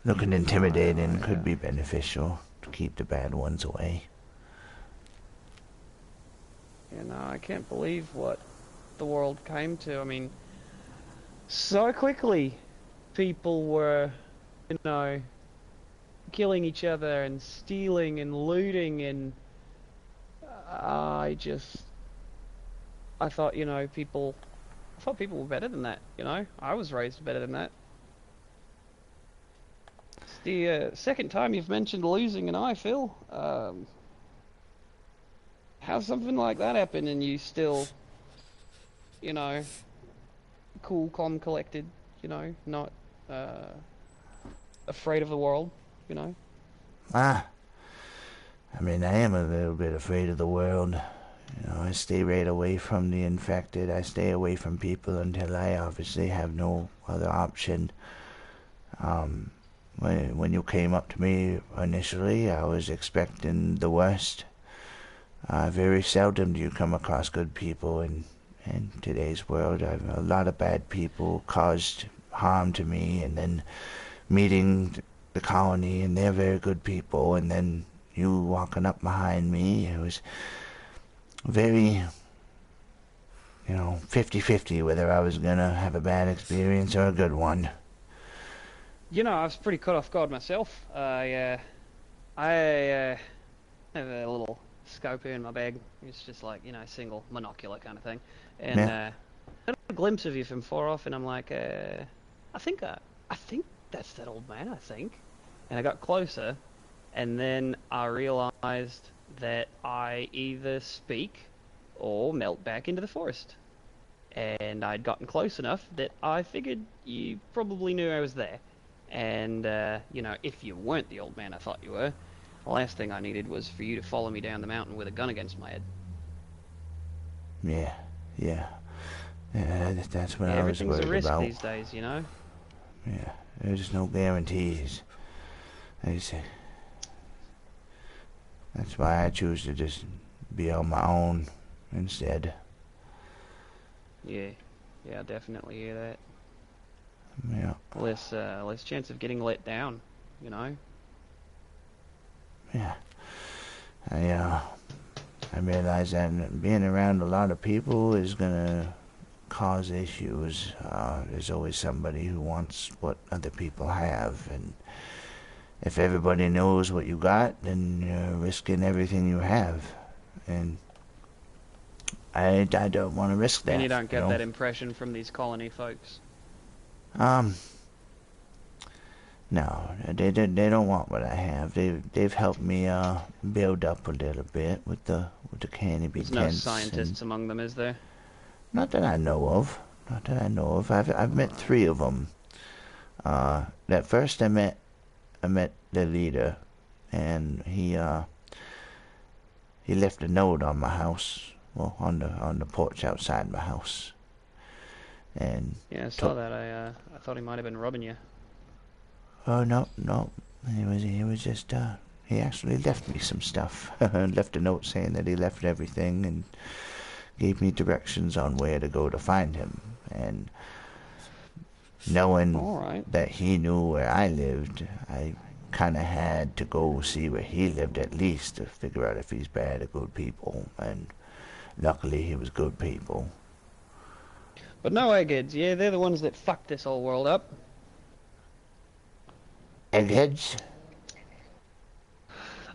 Looking intimidating could be beneficial. to keep the bad ones away. You know, I can't believe what the world came to. I mean, so quickly people were, you know, killing each other and stealing and looting, and I thought, you know, I thought people were better than that, you know? I was raised better than that. It's the second time you've mentioned losing an eye, Phil. How's something like that happen and you still, you know, cool, calm, collected, you know, not afraid of the world, you know? I mean, I am a little bit afraid of the world. You know, I stay right away from the infected. I stay away from people until I obviously have no other option. When you came up to me initially, I was expecting the worst. Very seldom do you come across good people in today's world. A lot of bad people caused harm to me, and then meeting the colony, and they're very good people, and then you walking up behind me, it was very, you know, 50-50 whether I was gonna have a bad experience or a good one. You know, I was pretty caught off guard myself. I have a little scope here in my bag. It's just like, you know, single monocular kind of thing. And Yeah. got a glimpse of you from far off, and I'm like, I think that's that old man, I think. And I got closer, and then I realized that I either speak or melt back into the forest. And I'd gotten close enough that I figured you probably knew I was there. And, you know, if you weren't the old man I thought you were, the last thing I needed was for you to follow me down the mountain with a gun against my head. Yeah. That's what I was Everything's worried a risk about. these days, you know? Yeah, there's no guarantees. That's why I choose to just be on my own instead. Yeah, I definitely hear that. Yeah. Less chance of getting let down, you know? Yeah. I realize that being around a lot of people is gonna cause issues. There's always somebody who wants what other people have, and if everybody knows what you got, then you're risking everything you have. And I don't want to risk that. And you don't get know? that impression from these colony folks. No, they don't want what I have. They've helped me build up a little bit with the canopy There's no tents. scientists among them, is there? Not that I know of. I've met 3 of them. At first I met the leader, and he left a note on my house. Well, on the porch outside my house. And Yeah, I saw that. I thought he might have been robbing you. oh no. He was just he actually left me some stuff. Left a note saying that he left everything and gave me directions on where to go to find him. And knowing that he knew where I lived, I kind of had to go see where he lived at least to figure out if he's bad or good people. And luckily he was good people. But no eggheads, yeah, they're the ones that fucked this whole world up. Eggheads?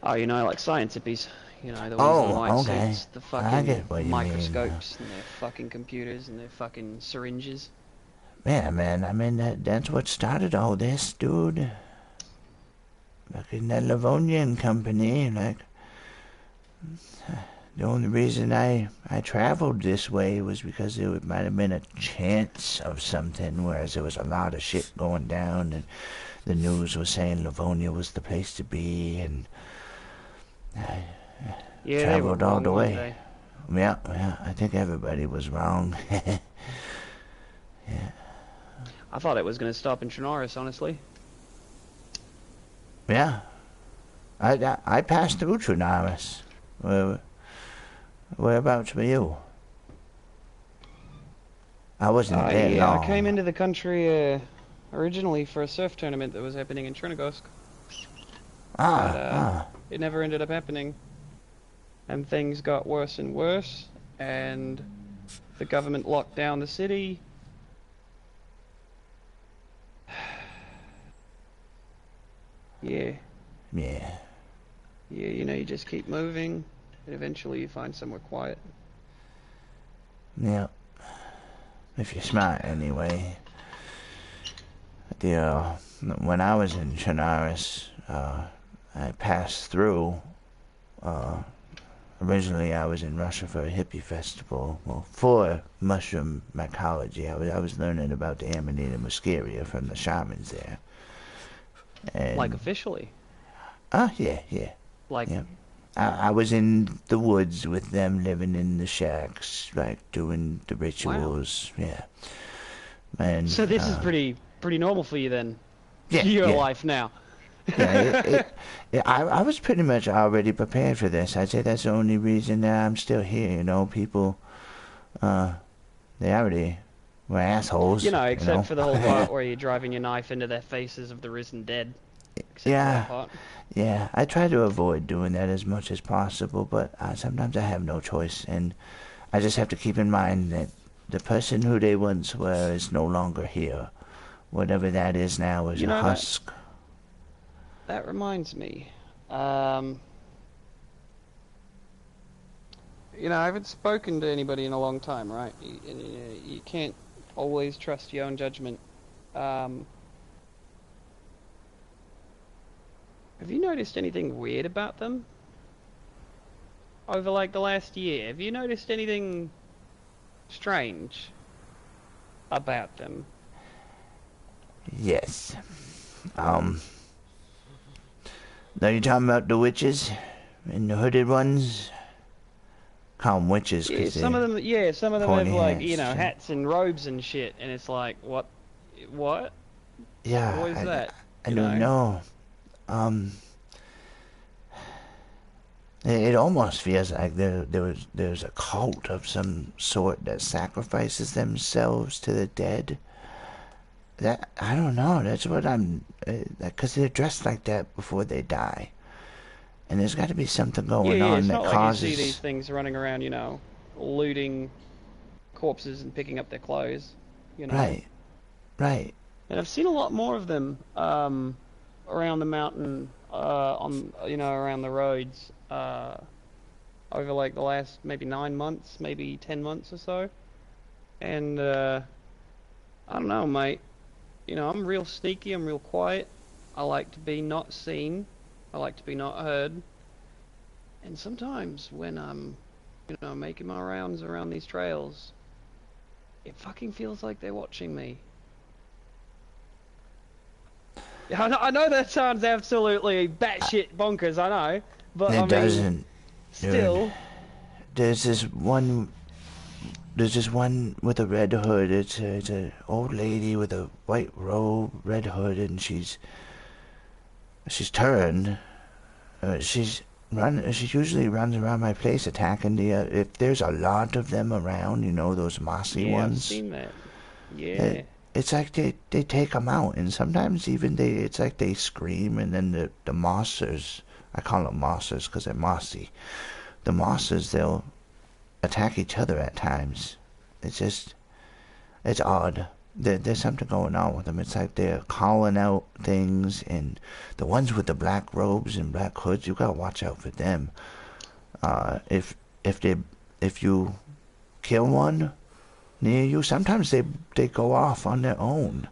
Oh, you know, like science hippies. You know, the ones in the white okay. suits, the I get fucking what you microscopes, and their fucking computers, and their fucking syringes. Yeah, man, I mean, that's what started all this, dude. Back in that Livonian company, like, the only reason I traveled this way was because there might have been a chance of something, whereas there was a lot of shit going down, and the news was saying Livonia was the place to be, and I traveled all the way. Yeah, I think everybody was wrong. Yeah. I thought it was going to stop in Trinaris, honestly. Yeah. I passed through Trinaris. Whereabouts were you? I wasn't there long. I came into the country originally for a surf tournament that was happening in Trinagosk. it never ended up happening. And things got worse and worse, and the government locked down the city. Yeah. Yeah. Yeah, you know, you just keep moving, and eventually you find somewhere quiet. Yeah. If you're smart, anyway. When I was in Chinaris, I passed through. Originally, I was in Russia for a hippie festival. Well, for mushroom mycology. I was learning about the Amanita muscaria from the shamans there. And, Like officially. Yeah. Like, Yeah. I was in the woods with them, living in the shacks, like doing the rituals. Wow. Yeah. And so this is pretty normal for you then. Yeah. Your life now. I was pretty much already prepared for this. I'd say that's the only reason that I'm still here. You know, people, they already were assholes. You know, except for the whole part where you're driving your knife into their faces of the risen dead. Yeah, I try to avoid doing that as much as possible, but sometimes I have no choice, and I just have to keep in mind that the person who they once were is no longer here. Whatever that is now is a husk. That reminds me. You know, I haven't spoken to anybody in a long time, right? You can't always trust your own judgment. Have you noticed anything weird about them? Over, like, the last year? Have you noticed anything strange about them? Yes. Now you're talking about the witches and the hooded ones? Call them witches. Yeah, some of them have, like, you know, hats and robes and shit, and it's like, what? Yeah. What is that? I don't know. It almost feels like there's a cult of some sort that sacrifices themselves to the dead. That, I don't know. That's what because they're dressed like that before they die, and there's got to be something going on that causes. Like you see these things running around, you know, looting corpses and picking up their clothes, you know. Right. And I've seen a lot more of them around the mountain, around the roads, over like the last maybe 9 months, maybe 10 months or so. And I don't know, mate. You know, I'm real sneaky, I'm real quiet. I like to be not seen. I like to be not heard. And sometimes when I'm, making my rounds around these trails, it fucking feels like they're watching me. Yeah, I know that sounds absolutely batshit bonkers, I know. But it doesn't. Still. There's this one with a red hood. It's an old lady with a white robe, red hood, and she's turned. She usually runs around my place attacking if there's a lot of them around, you know, those mossy ones. Yeah, I've seen that. Yeah. It's like they take them out, and sometimes even it's like they scream, and then the mossers, I call them mossers because they're mossy. The mossers, they'll attack each other at times. It's odd. There's something going on with them. It's like they're calling out things, and the ones with the black robes and black hoods, you gotta watch out for them. If you kill one near you, sometimes they go off on their own.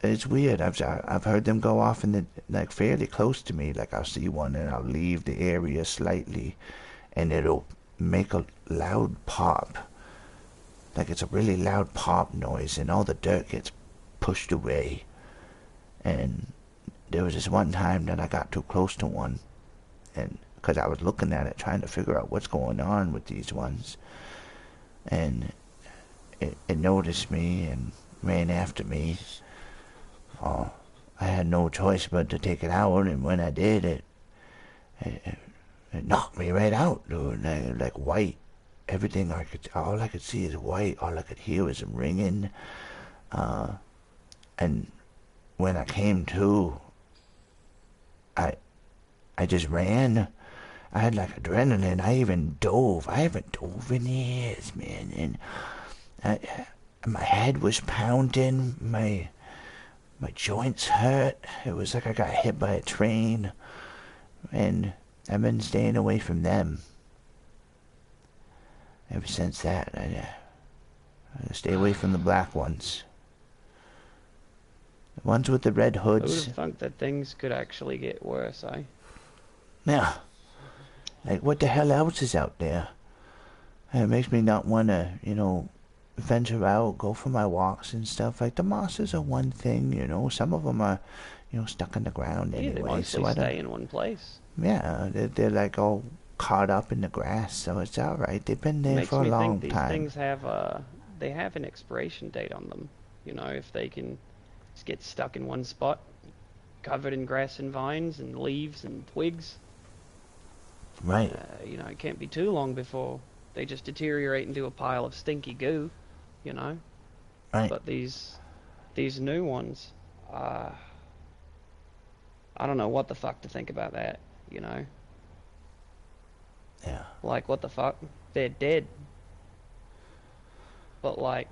It's weird. I've heard them go off like fairly close to me. Like I'll see one and I'll leave the area slightly, and it'll make a loud pop. Like it's a really loud pop noise, and all the dirt gets pushed away. And there was this one time that I got too close to one, and because I was looking at it, trying to figure out what's going on with these ones, and it noticed me and ran after me. I had no choice but to take it out, and when I did, it knocked me right out, dude. Like white. Everything all I could see is white. All I could hear was ringing. And when I came to, I I just ran. I had like adrenaline. I even dove. I haven't dove in years, man. And my head was pounding. My joints hurt. It was like I got hit by a train. And I've been staying away from them. Ever since that, I stay away from the black ones. The ones with the red I would hoods. have thought that things could actually get worse, eh? Yeah. Like, what the hell else is out there? And it makes me not want to, venture out, go for my walks and stuff. Like, the mosses are one thing, Some of them are, stuck in the ground Yeah, anyway. they mostly So stay in one place. Yeah, they're like all caught up in the grass, so it's all right. They've been there Makes for a me long think these time. things have they have an expiration date on them. If they can just get stuck in one spot, covered in grass and vines and leaves and twigs. Right. It can't be too long before they just deteriorate into a pile of stinky goo. Right. But these new ones, I don't know what the fuck to think about that. Yeah. Like, what the fuck? They're dead. But, like...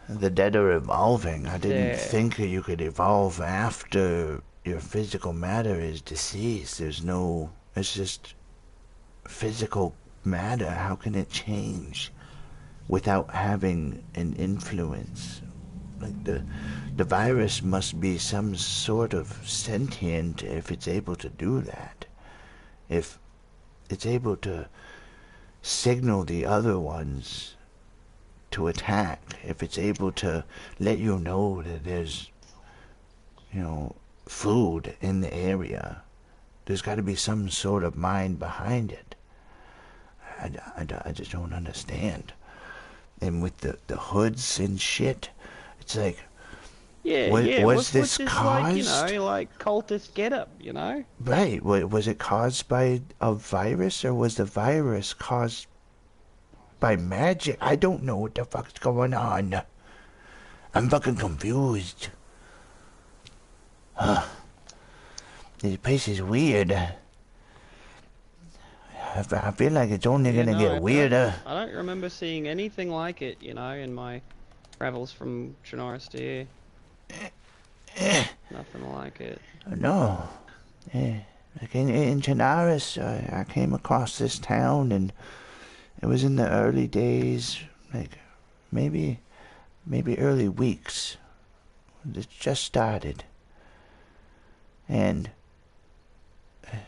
The dead are evolving. I didn't think you could evolve after your physical matter is deceased. It's just physical matter. How can it change without having an influence? Like, the virus must be some sort of sentient if it's able to do that. If it's able to signal the other ones to attack, if it's able to let you know that there's, food in the area, there's got to be some sort of mind behind it. I just don't understand. And with the hoods and shit, it's like, Yeah, was this this caused? like cultist getup, Right. Was it caused by a virus, or was the virus caused by magic? I don't know what the fuck's going on. I'm fucking confused. This place is weird. I feel like it's only gonna get weirder. I don't remember seeing anything like it, in my travels from Chernarus to here. Nothing like it. No. Yeah. Like in Chernarus, I came across this town, and it was in the early days, like maybe early weeks. It just started. And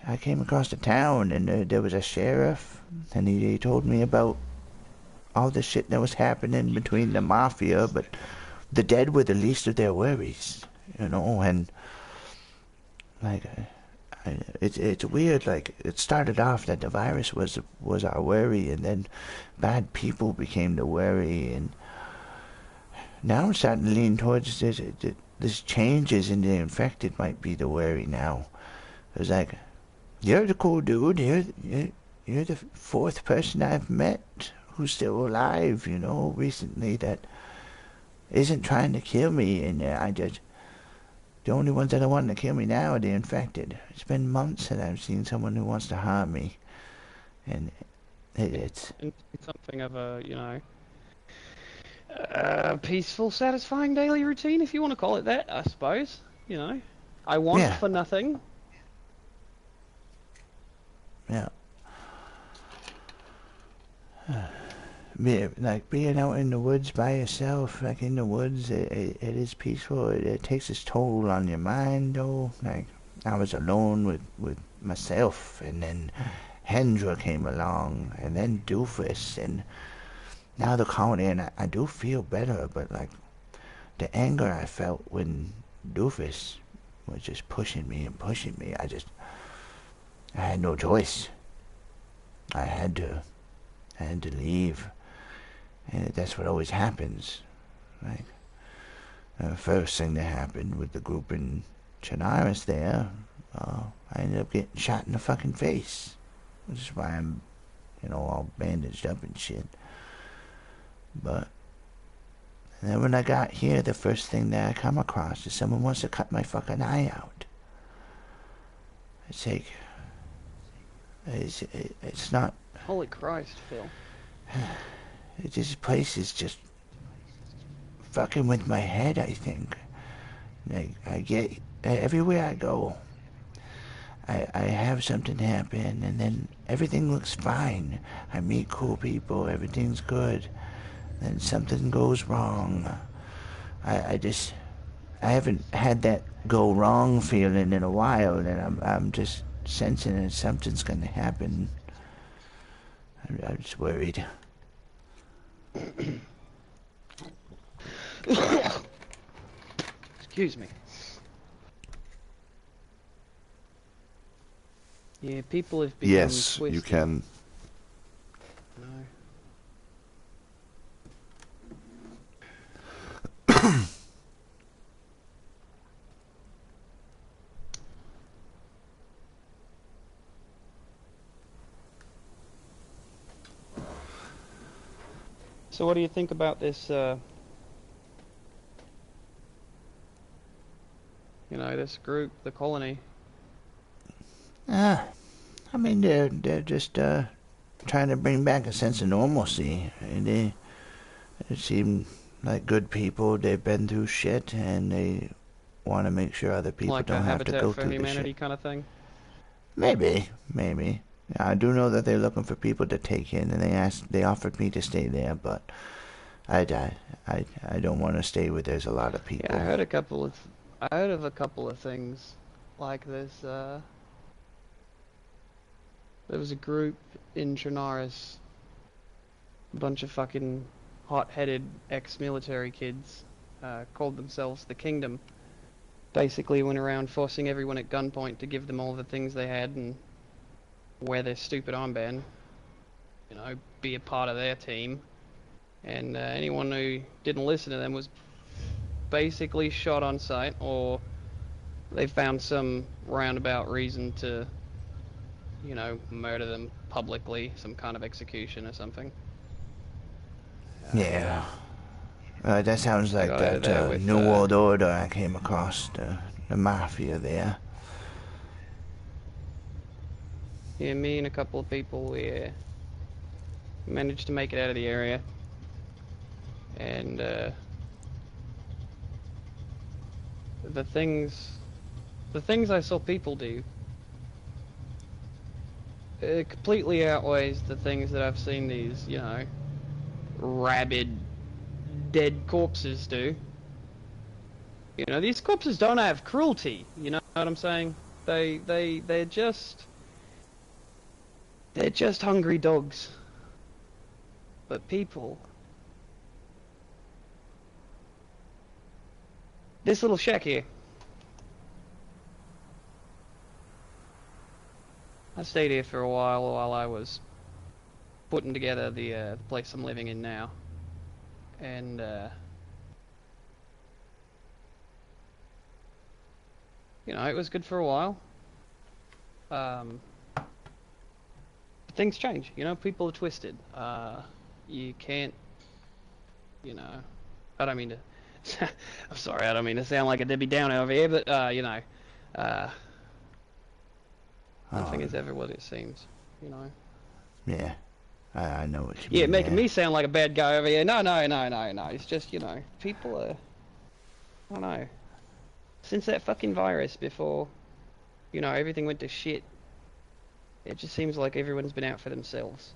I came across the town, and there was a sheriff, and he told me about all the shit that was happening between the mafia, but the dead were the least of their worries, and like it's weird. Like, it started off that the virus was our worry, and then bad people became the worry, and now I'm starting to lean towards this changes in the infected might be the worry now. It's like, you're the cool dude. You're the fourth person I've met who's still alive, recently, that isn't trying to kill me, and the only ones that are wanting to kill me now are the infected. It's been months that I've seen someone who wants to harm me, and it's something of a peaceful, satisfying daily routine, if you want to call it that, I suppose. I want for nothing. Yeah. Like being out in the woods by yourself, like in the woods, it is peaceful. It takes its toll on your mind, though. Like, I was alone with myself, and then Hendra came along, and then Doofus, and now the colony, and I do feel better, but like the anger I felt when Doofus was just pushing me, I had no choice. I had to leave. And that's what always happens. Like, the first thing that happened with the group in Chernarus there, I ended up getting shot in the fucking face. Which is why I'm, all bandaged up and shit. But then when I got here, the first thing that I come across is someone wants to cut my fucking eye out. It's like, it's not, Holy Christ, Phil. this place is just fucking with my head, I think. Like, I get, everywhere I go, I have something happen, and then everything looks fine. I meet cool people, everything's good. Then something goes wrong. I haven't had that go wrong feeling in a while, and I'm just sensing that something's gonna happen. I'm just worried. Excuse me. Yeah, people have become Yes, twisted. you can. No. So what do you think about this, this group, the colony? I mean, they're just trying to bring back a sense of normalcy. And they seem like good people. They've been through shit, and they want to make sure other people Like don't a have to Habitat go for through the Humanity shit. kind of thing? Maybe. I do know that they're looking for people to take in, and they offered me to stay there, but I don't want to stay where there's a lot of people. Yeah, I heard of a couple of things like this. There was a group in Chernarus, a bunch of fucking hot-headed ex-military kids, called themselves the Kingdom. Basically went around forcing everyone at gunpoint to give them all the things they had and wear their stupid armband, be a part of their team. And anyone who didn't listen to them was basically shot on sight, or they found some roundabout reason to, murder them publicly, some kind of execution or something. Yeah. That sounds like got out of that there with, New World Order I came across, the mafia there. Yeah, me and a couple of people, we managed to make it out of the area. And the things I saw people do, it completely outweighs the things that I've seen these, rabid, dead corpses do. These corpses don't have cruelty, you know what I'm saying? They're just hungry dogs. But people... This little shack here. I stayed here for a while I was putting together the place I'm living in now. And, it was good for a while. Things change, people are twisted. You can't, I don't mean to... I'm sorry, I don't mean to sound like a Debbie Downer over here, but, nothing is ever what it seems, Yeah, I know what you Yeah, mean. making me sound like a bad guy over here. No. It's just, people are... I don't know. Since that fucking virus before, everything went to shit, it just seems like everyone's been out for themselves,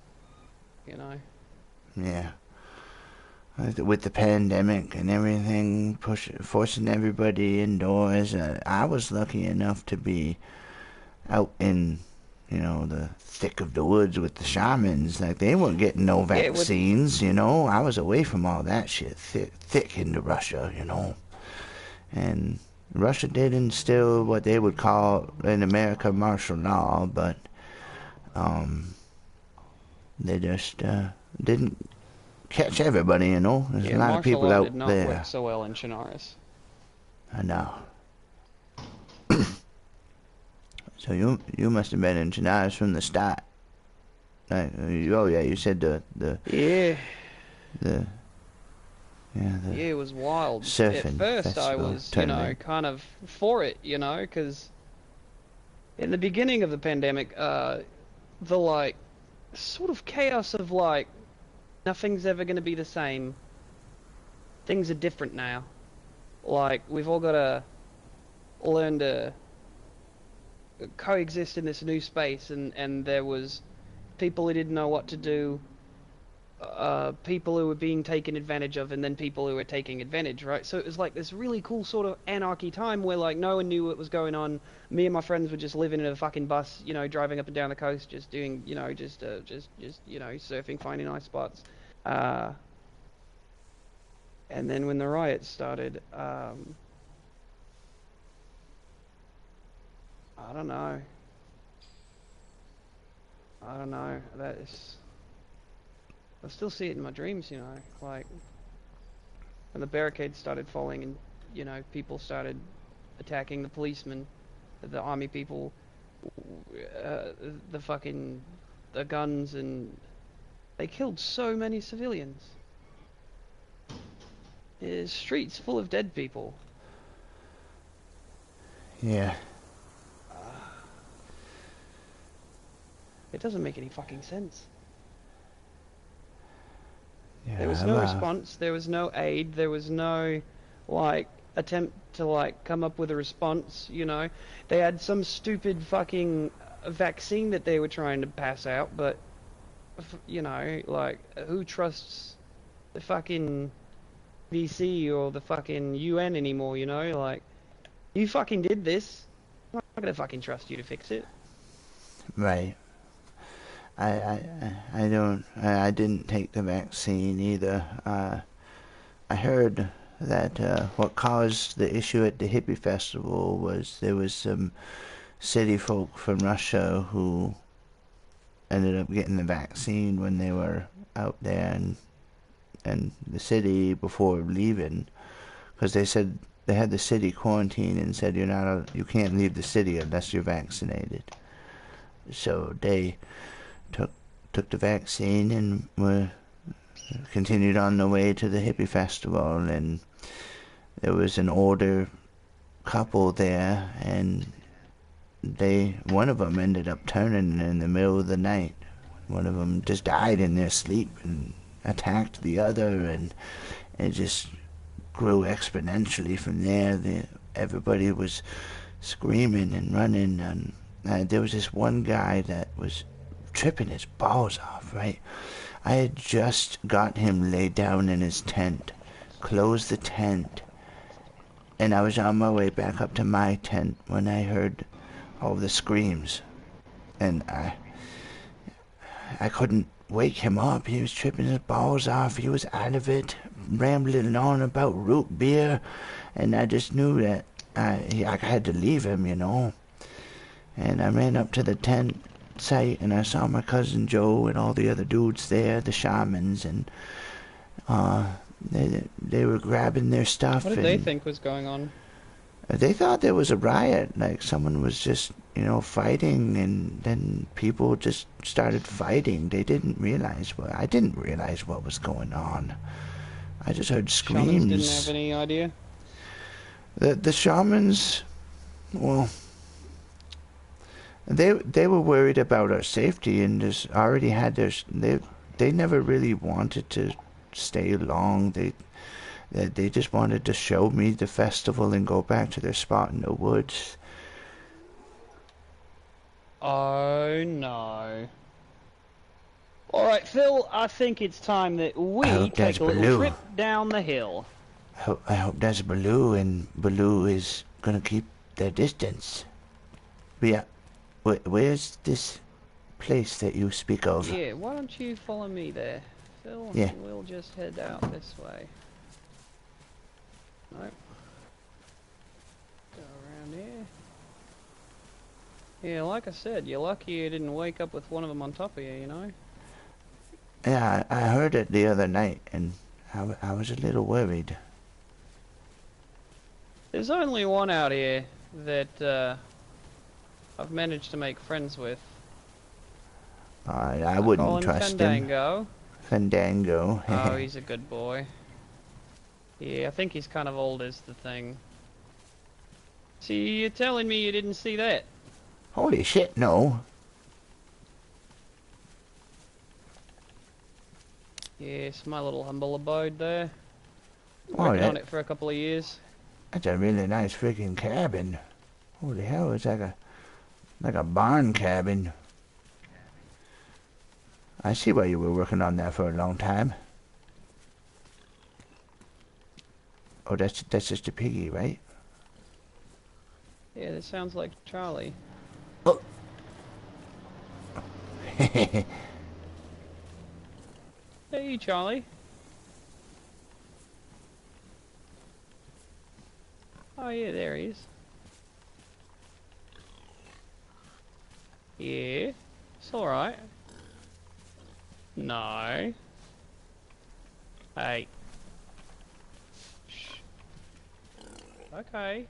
Yeah. With the pandemic and everything, forcing everybody indoors, I was lucky enough to be out in, the thick of the woods with the shamans. Like, they weren't getting no vaccines, I was away from all that shit, thick into Russia, And Russia did instill what they would call in America martial law, but they just didn't catch everybody, There's a lot of people law out did not there. work so well in Chernarus. I know. So you must have been in Chernarus from the start. You said the Yeah. Yeah, it was wild. surfing At first I festival was, tournament. kind of for it, because in the beginning of the pandemic, the like sort of chaos of like nothing's ever going to be the same. Things are different now. Like we've all got to learn to coexist in this new space, and there was people who didn't know what to do, people who were being taken advantage of, and then people who were taking advantage, right? So it was like this really cool sort of anarchy time where like no one knew what was going on. Me and my friends were just living in a fucking bus, you know, driving up and down the coast, just doing, you know, just you know, surfing, finding nice spots. And then when the riots started, I don't know. I don't know. That is. I still see it in my dreams, you know. Like when the barricades started falling, and you know, people started attacking the policemen, the army people, the guns, and they killed so many civilians. There's streets full of dead people. Yeah. It doesn't make any fucking sense. Yeah, There was no response, there was no aid, there was no, like, attempt to, like, come up with a response, you know? They had some stupid fucking vaccine that they were trying to pass out, but, you know, like, who trusts the fucking VC or the fucking UN anymore, you know? Like, you fucking did this, I'm not gonna fucking trust you to fix it. Right. I didn't take the vaccine either. I heard that what caused the issue at the hippie festival was there was some city folk from Russia who ended up getting the vaccine when they were out there and the city before leaving, because they said they had the city quarantine and said you can't leave the city unless you're vaccinated. So they took the vaccine and were continued on the way to the hippie festival, and there was an older couple there, and one of them ended up turning in the middle of the night. One of them just died in their sleep and attacked the other, and it just grew exponentially from there. Everybody was screaming and running, and there was this one guy that was tripping his balls off, right? I had just got him laid down in his tent, closed the tent, and I was on my way back up to my tent when I heard all the screams, and I couldn't wake him up. He was tripping his balls off. He was out of it, rambling on about root beer, and I just knew that I had to leave him, you know. And I ran up to the tent site, and I saw my cousin Joe and all the other dudes there, the shamans, and they were grabbing their stuff. What did they think was going on? They thought there was a riot, like someone was just, you know, fighting, and then people just started fighting. They didn't realize I didn't realize what was going on. I just heard screams. Shamans didn't have any idea? The shamans, well, they were worried about our safety, and just already had they never really wanted to stay long. They just wanted to show me the festival and go back to their spot in the woods. Oh no. Alright, Phil, I think it's time that we take a little trip down the hill. I hope that's Baloo, and Baloo is gonna keep their distance. But yeah, where's this place that you speak of? Yeah, why don't you follow me there, Phil? Yeah. We'll just head out this way. Nope. Go around here. Yeah, like I said, you're lucky you didn't wake up with one of them on top of you, you know? Yeah, I heard it the other night, and I was a little worried. There's only one out here that I've managed to make friends with. I wouldn't trust Fandango. him. Fandango. Oh, he's a good boy. Yeah, I think he's kind of old is the thing. See, you're telling me you didn't see that? Holy shit, no. Yes, my little humble abode there. Oh, Working on it for a couple of years. that's a really nice freaking cabin. Holy hell, it's like a barn cabin. I see why you were working on that for a long time. Oh, that's just a piggy, right? Yeah, that sounds like Charlie. Oh. Hey, Charlie. Oh, yeah, there he is. Yeah, it's alright. No. Hey. Shh. Okay.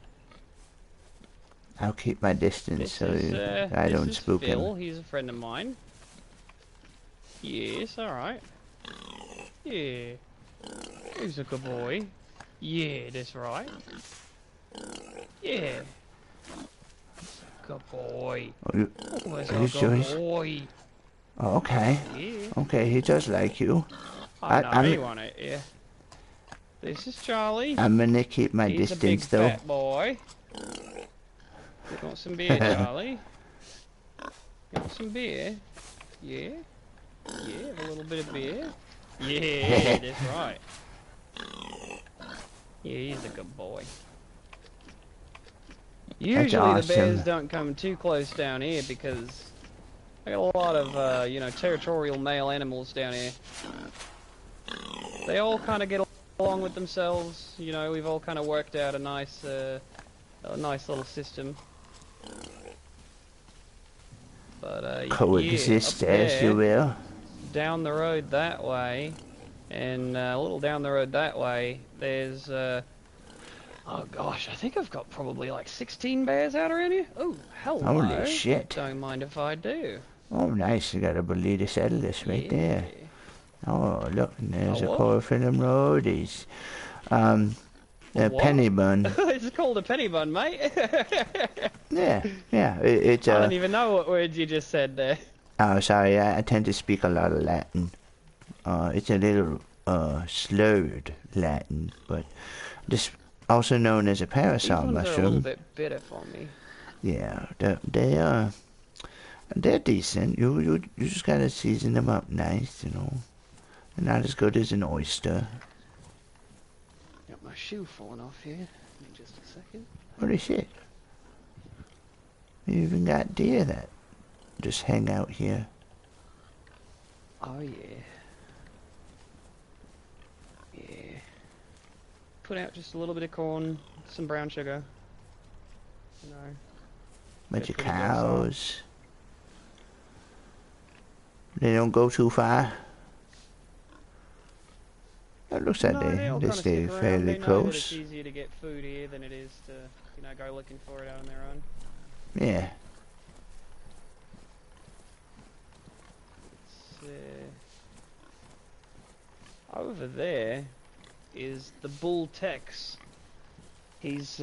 I'll keep my distance so I don't spook Phil. him. He's a friend of mine. Yes, alright. Yeah. He's a good boy. Yeah, that's right. Yeah. Good boy. Oh, you, Oh, that's are a you good serious? boy. Oh, okay. Yeah. Okay, he does like you. I know, I'm- you want it, yeah. This is Charlie. I'm gonna keep my He's a big distance, though. fat boy. You want some beer, Charlie? You want some beer? Yeah? Yeah, have a little bit of beer? Yeah, that's right. Yeah, he's a good boy. Usually the bears awesome. don't come too close down here because I got a lot of, you know, territorial male animals down here. They all kind of get along with themselves. You know, we've all kind of worked out a nice little system. But Coexist, yeah, as you will. down the road that way, and a little down the road that way, there's oh gosh, I think I've got probably like 16 bears out around here. Oh, hello. Holy shit. Don't mind if I do. Oh, nice. You got a Bolita Sedulus right there. Oh, look, and there's A a what? Corophyllum rhodes. A What? penny bun. It's called a penny bun, mate. Yeah. It's I don't even know what words you just said there. Oh, sorry, I tend to speak a lot of Latin. It's a little slurred Latin, but this also known as a These parasol ones are a little mushroom. bit bitter for me. Yeah, they're decent. You just gotta season them up nice, you know. They're not as good as an oyster. Got my shoe falling off here. Give me just a second. Holy shit! You even got deer that just hang out here. Oh yeah. Yeah. Put out just a little bit of corn, some brown sugar. You know. Bunch They're of pretty docile. cows. They don't go too far. It looks like No, they all they kinda stay stick around. fairly They know that it's close. easier to get food here than it is to, you know, go looking for it out on their own. Yeah. Over there is the Bull Tex. He's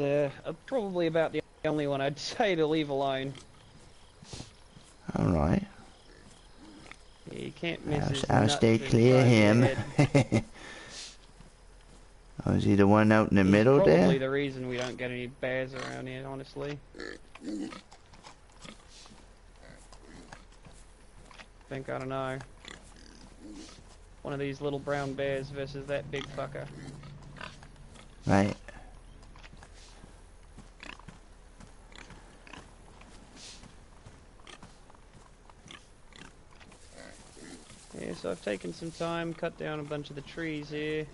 probably about the only one I'd say to leave alone. All right. Yeah, you can't miss his I'll nuts stay in clear front of him. your head. Oh, is he the one out in the He's middle probably there? the reason we don't get any bears around here, honestly. Think, I don't know. One of these little brown bears versus that big fucker. Right. Yeah, so I've taken some time, cut down a bunch of the trees here.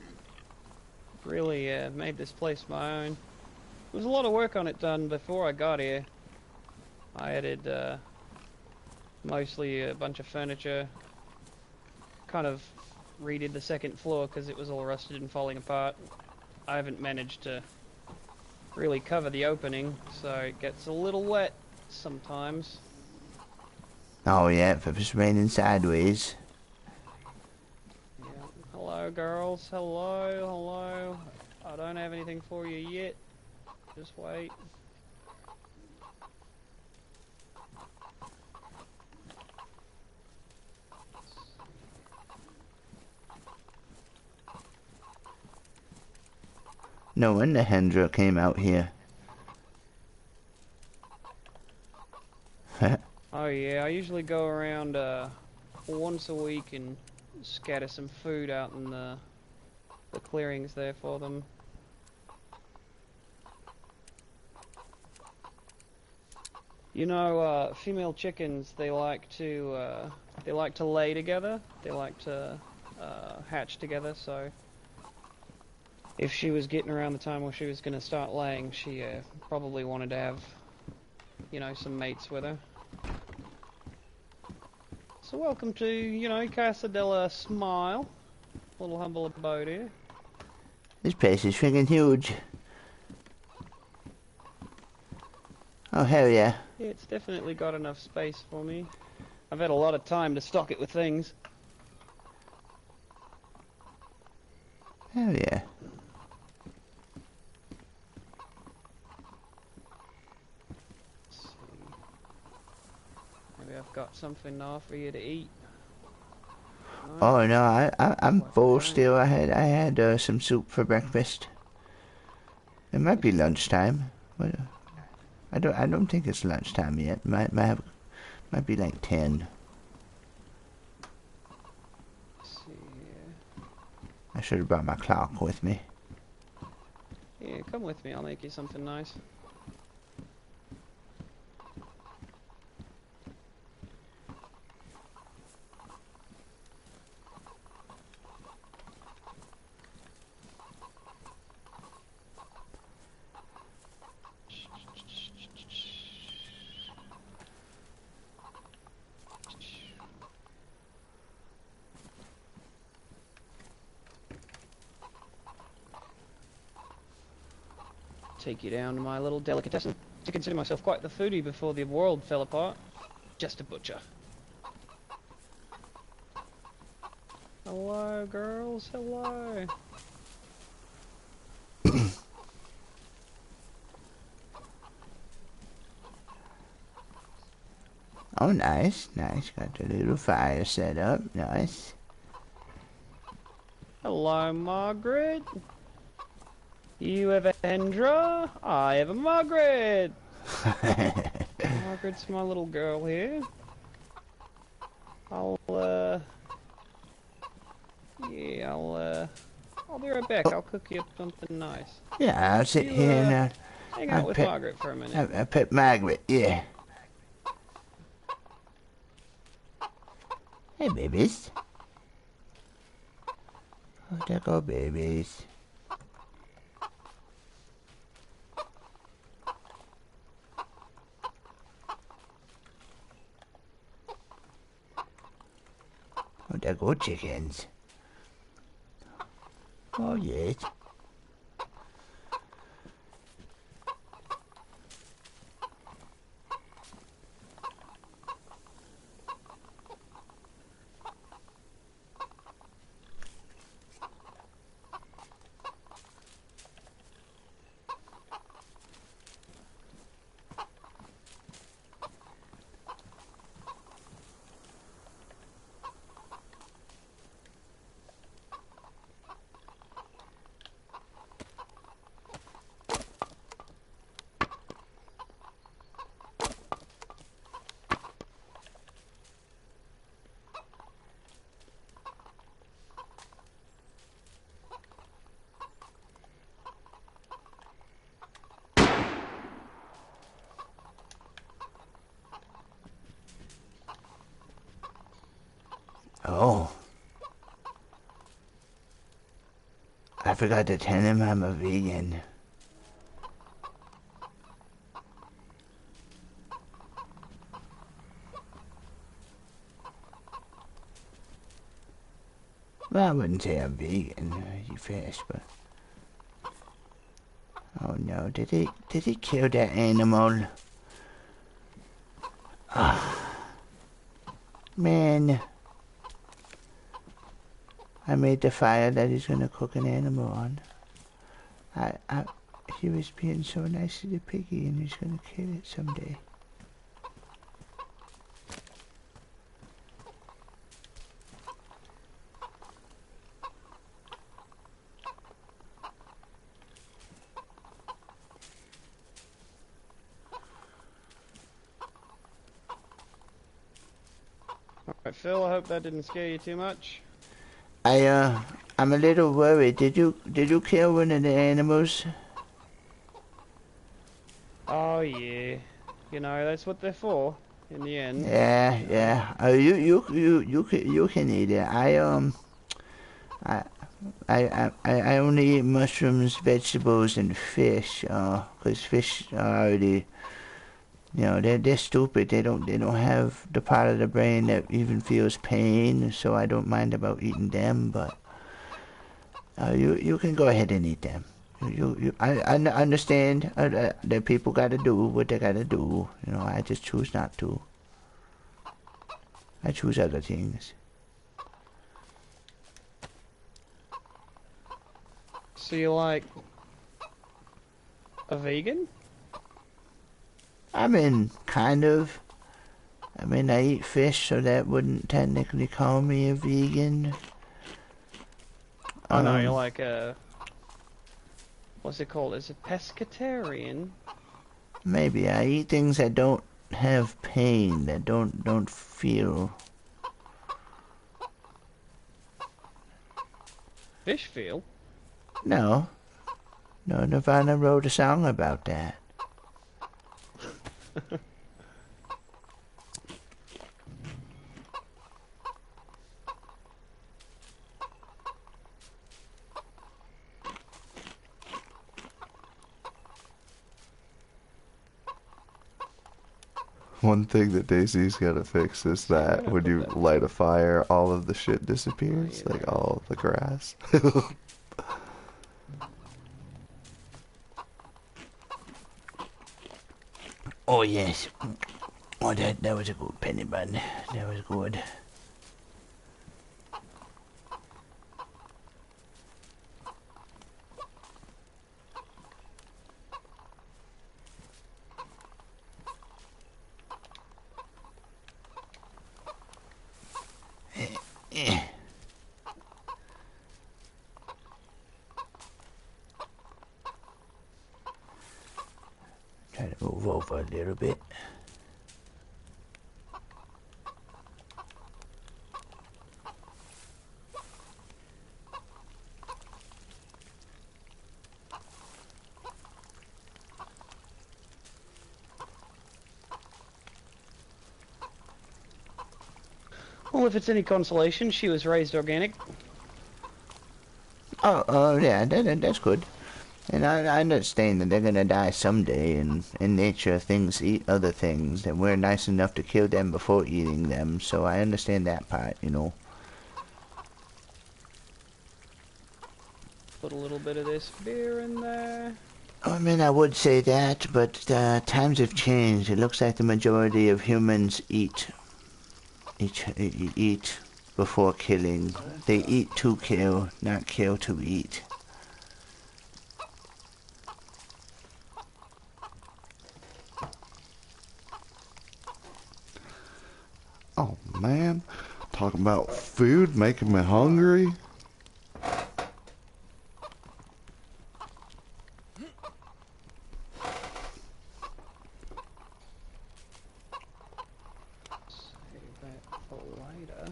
Really made this place my own. There was a lot of work on it done before I got here. I added mostly a bunch of furniture. Kind of redid the second floor because it was all rusted and falling apart. I haven't managed to really cover the opening, so it gets a little wet sometimes. Oh yeah, if it was raining sideways. Yeah. Hello, girls. Hello, hello. I don't have anything for you yet. Just wait. No wonder Hendra came out here. Oh yeah, I usually go around once a week and scatter some food out in the clearings there for them. You know, female chickens, they like to lay together. They like to hatch together. So, if she was getting around the time where she was going to start laying, she probably wanted to have, you know, some mates with her. So, welcome to, you know, Casa della Smile, little humble abode here. This place is friggin' huge. Oh, hell yeah. Yeah, it's definitely got enough space for me. I've had a lot of time to stock it with things. Hell yeah. Let's see. Maybe I've got something to offer you to eat. No? Oh no, I'm What full don't? still. I had some soup for breakfast. It might be lunchtime, but I don't think it's lunchtime yet. Might be like 10. Let's see here. I should have brought my clock with me. Yeah, come with me. I'll make you something nice. Take you down to my little delicatessen. To consider myself quite the foodie before the world fell apart. Just a butcher. Hello, girls. Hello. Oh, nice, nice. Got the little fire set up. Nice. Hello, Margaret. You have a Hendra? I have a Margaret. Margaret's my little girl here. I'll be right back. I'll cook you up something nice. Yeah, I'll sit You, here and hang out with Margaret for a minute. I pet Margaret. Yeah. Hey, babies. Oh, there go babies. Oh, there go chickens. Oh, yes. Oh. I forgot to tell him I'm a vegan. Well, I wouldn't say I'm vegan, you fish, but... Oh no, did he kill that animal? Ah. Man. I made the fire that he's gonna cook an animal on. He was being so nice to the piggy and he's gonna kill it someday. Alright, Phil, I hope that didn't scare you too much. I'm a little worried. Did you kill one of the animals? Oh yeah. You know, that's what they're for, in the end. Yeah, yeah. You can eat it. I I only eat mushrooms, vegetables, and fish. 'Cause fish are already, they're stupid. They don't have the part of the brain that even feels pain. So I don't mind about eating them. But you can go ahead and eat them. I understand that people gotta do what they gotta do. I just choose not to. I choose other things. So you're like a vegan? I mean, kind of. I mean, I eat fish, so that wouldn't technically call me a vegan. Oh no, you're like a... What's it called? Is it pescatarian? Maybe I eat things that don't have pain, that don't feel. Fish feel? No, Nirvana wrote a song about that. One thing that DayZ's gotta fix is that when you light a fire, all of the shit disappears, Oh, yeah. like all of the grass. Oh yes. Oh, that was a good penny bun. That was good. Try to move over a little bit. Well, if it's any consolation, she was raised organic. Oh, yeah, that's good. And I understand that they're gonna die someday, and in nature things eat other things, and we're nice enough to kill them before eating them, so I understand that part. Put a little bit of this beer in there. I mean, I would say that, but times have changed. It looks like the majority of humans eat before killing. They eat to kill, not kill to eat. Oh man, talking about food making me hungry. Save that for later.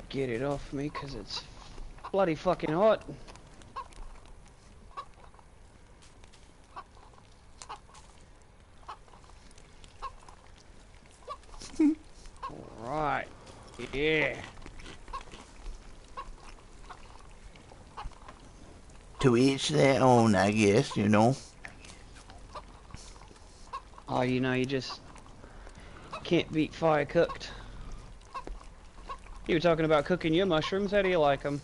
Get it off me, because it's bloody fucking hot. Alright. Yeah. To each their own, I guess. Oh, you just can't beat fire cooked. You were talking about cooking your mushrooms. How do you like them?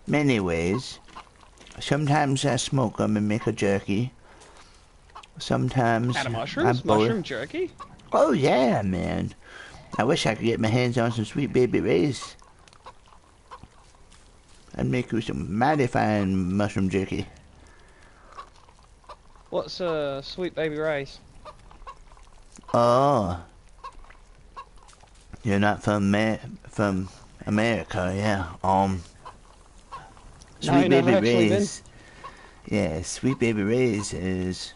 Many ways. Sometimes I smoke them and make a jerky. Sometimes Out of I mushrooms? boil. Mushroom jerky? Oh yeah, man. I wish I could get my hands on some Sweet Baby Ray's. I'd make you some mighty fine mushroom jerky. What's Sweet Baby Ray's? Oh, you're not from America, yeah. No, Sweet never Baby actually been. Ray's. Yeah, Sweet Baby Ray's is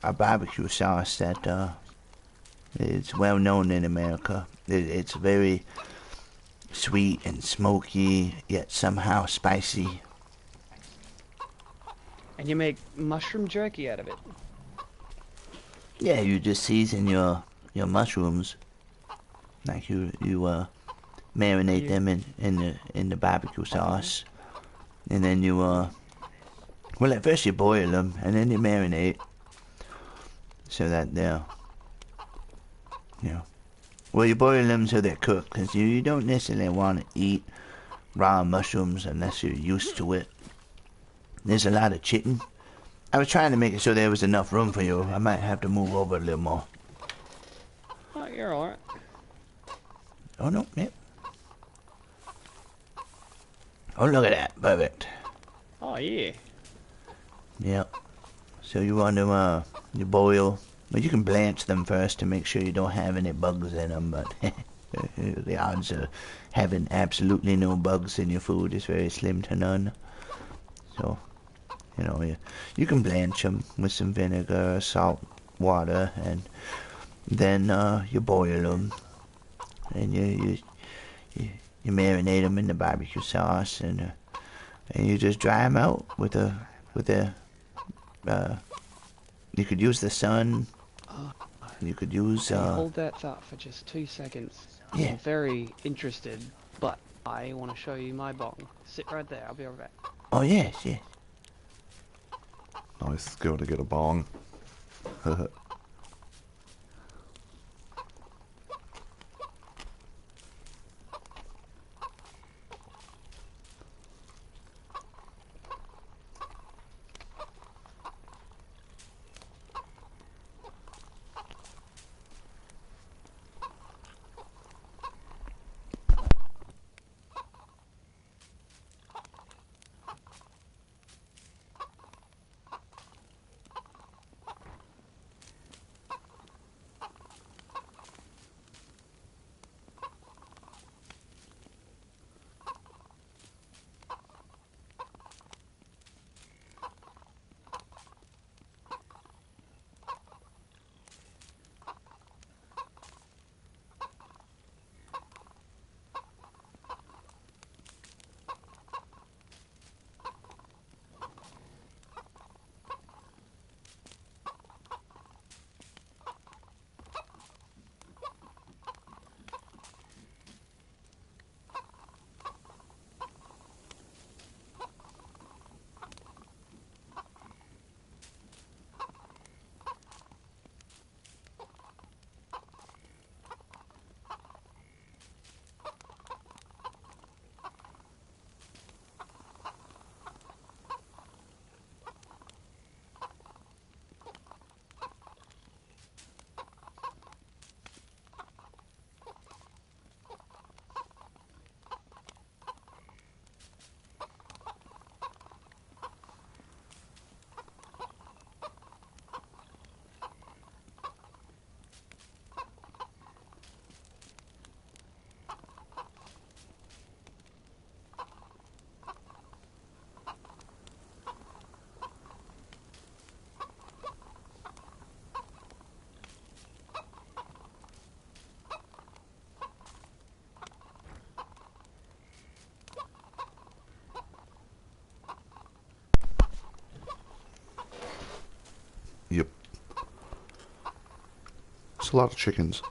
a barbecue sauce that is well known in America. It's very sweet and smoky, yet somehow spicy. And you make mushroom jerky out of it. Yeah, you just season your mushrooms, like you marinate You, them in the barbecue sauce, and then you well, at first you boil them and then you marinate so that they're, you know, well, you boil them so they're cooked, because you don't necessarily want to eat raw mushrooms unless you're used to it. There's a lot of chicken. I was trying to make it so there was enough room for you. I might have to move over a little more. oh, you're alright. Oh, no, yep. Oh, look at that. Perfect. Oh, yeah. Yep. So you want to, you boil. Well, you can blanch them first to make sure you don't have any bugs in them, but the odds of having absolutely no bugs in your food is very slim to none. So, you can blanch them with some vinegar, salt, water, and then you boil them, and you marinate them in the barbecue sauce, and you just dry them out with a you could use the sun. You could use Hey, hold that thought for just 2 seconds. Yeah. I'm very interested, but I want to show you my bong. Sit right there. I'll be right back. Oh yes, yes. Nice, going to get a bong. Yep. It's a lot of chickens.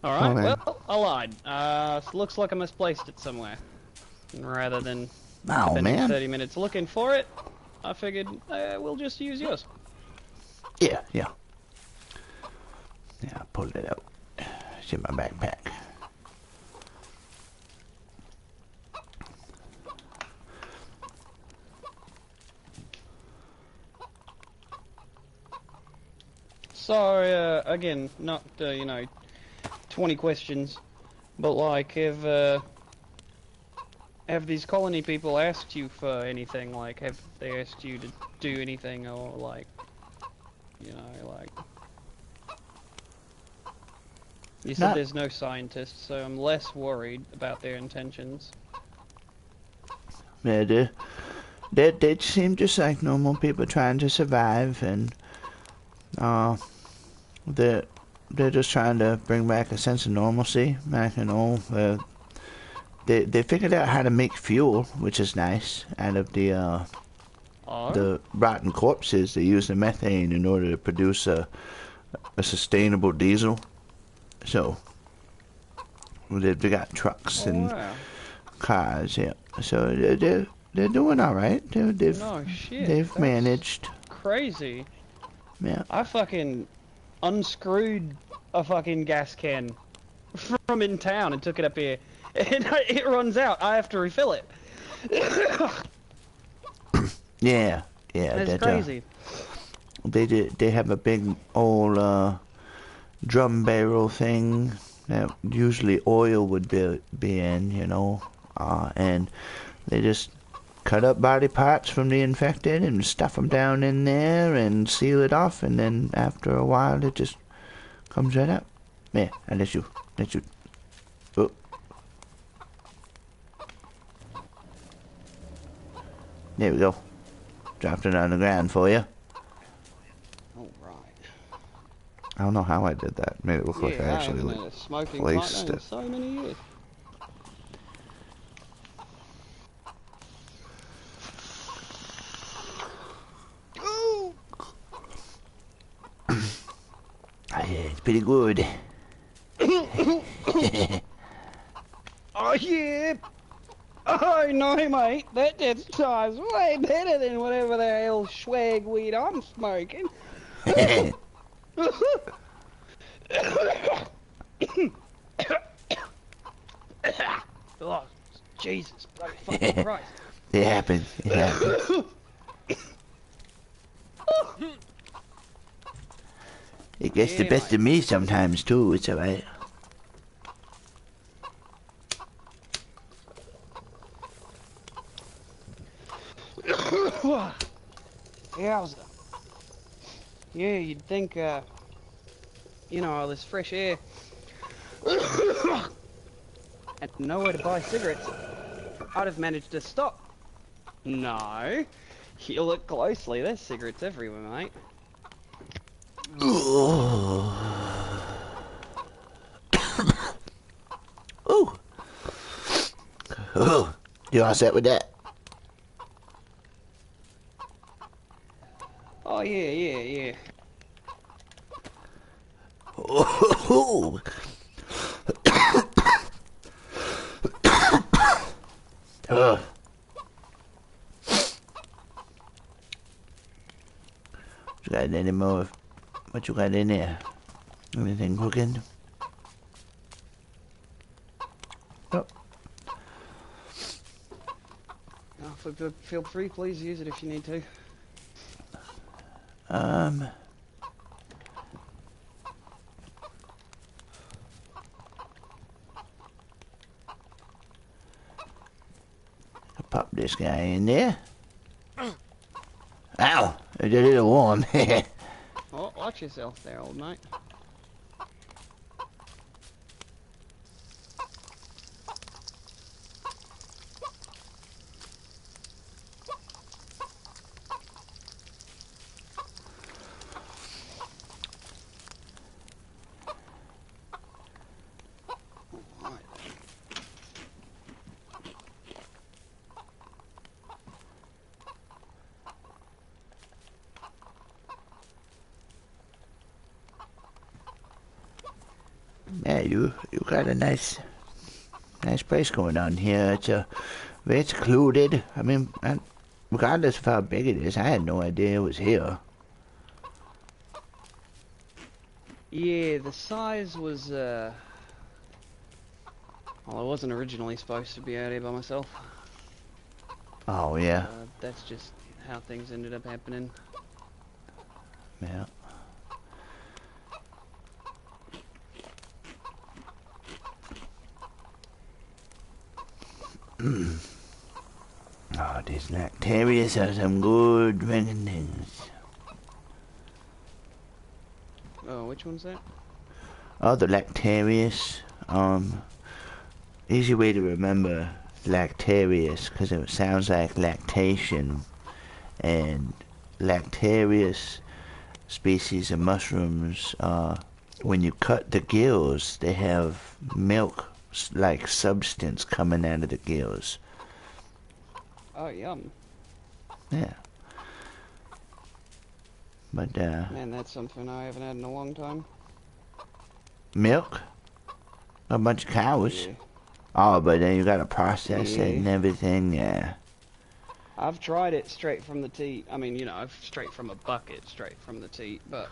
Alright, Oh, man. well, I lied. Looks like I misplaced it somewhere. And rather than Oh spending man. 30 minutes looking for it, I figured we'll just use yours. Yeah, yeah. Yeah, I pulled it out. It's in my backpack. Sorry, again, not, 20 questions, but like, have these colony people asked you for anything? Like, have they asked you to do anything, or like, like... You said Not- there's no scientists, so I'm less worried about their intentions. Yeah, they seem just like normal people trying to survive, and they're they're just trying to bring back a sense of normalcy. Like, they figured out how to make fuel, which is nice, out of Oh? the rotten corpses. They use the methane in order to produce a sustainable diesel. So they got trucks and Wow. cars, yeah. So they're doing all right. No shit. They've That's managed. crazy. Yeah. I fucking unscrewed a fucking gas can from in town and took it up here. And it runs out. I have to refill it. Yeah. That's crazy. They have a big old drum barrel thing that usually oil would be in, and they just cut up body parts from the infected and stuff them down in there and seal it off, and then after a while it just comes right up. Yeah, I let you. Oh. There we go. Dropped it on the ground for you. Alright. I don't know how I did that. Made it look like I actually haven't had a smoking placed partner in it. so many years. Yeah, it's pretty good. Oh yeah! Oh no, mate, that just sounds way better than whatever the hell swag weed I'm smoking. Oh, Jesus, bloody fucking Christ! It happens. It gets the Yeah, best mate. of me sometimes too. It's alright. Yowza. Yeah, you'd think, all this fresh air and nowhere to buy cigarettes, I'd have managed to stop. No. You look closely, there's cigarettes everywhere, mate. Ooh. Ooh. You all set with that? Oh, yeah. Ooh. Ugh. You got any more? What you got in there? Anything cooking? Oh. Oh, feel free, please use it if you need to. Pop this guy in there. Ow! It's a little warm. Oh, watch yourself there, old mate. Yeah, you got a nice place going on here. It's very secluded. I mean, regardless of how big it is, I had no idea it was here. Yeah, the size was, well, I wasn't originally supposed to be out here by myself. Oh yeah, That's just how things ended up happening. yeah. Oh, these Lactarius are some good drinking things. Oh, which one's that? Oh, the Lactarius. Easy way to remember lactarius because it sounds like lactation, and lactarius species of mushrooms, when you cut the gills, they have milk-like substance coming out of the gills. Oh, yum. Yeah. But, Man, that's something I haven't had in a long time. milk? A bunch of cows? Yeah. Oh, but then you gotta process it and Yeah. everything, yeah. I've tried it straight from the teat. I mean, you know, straight from a bucket, straight from the teat. But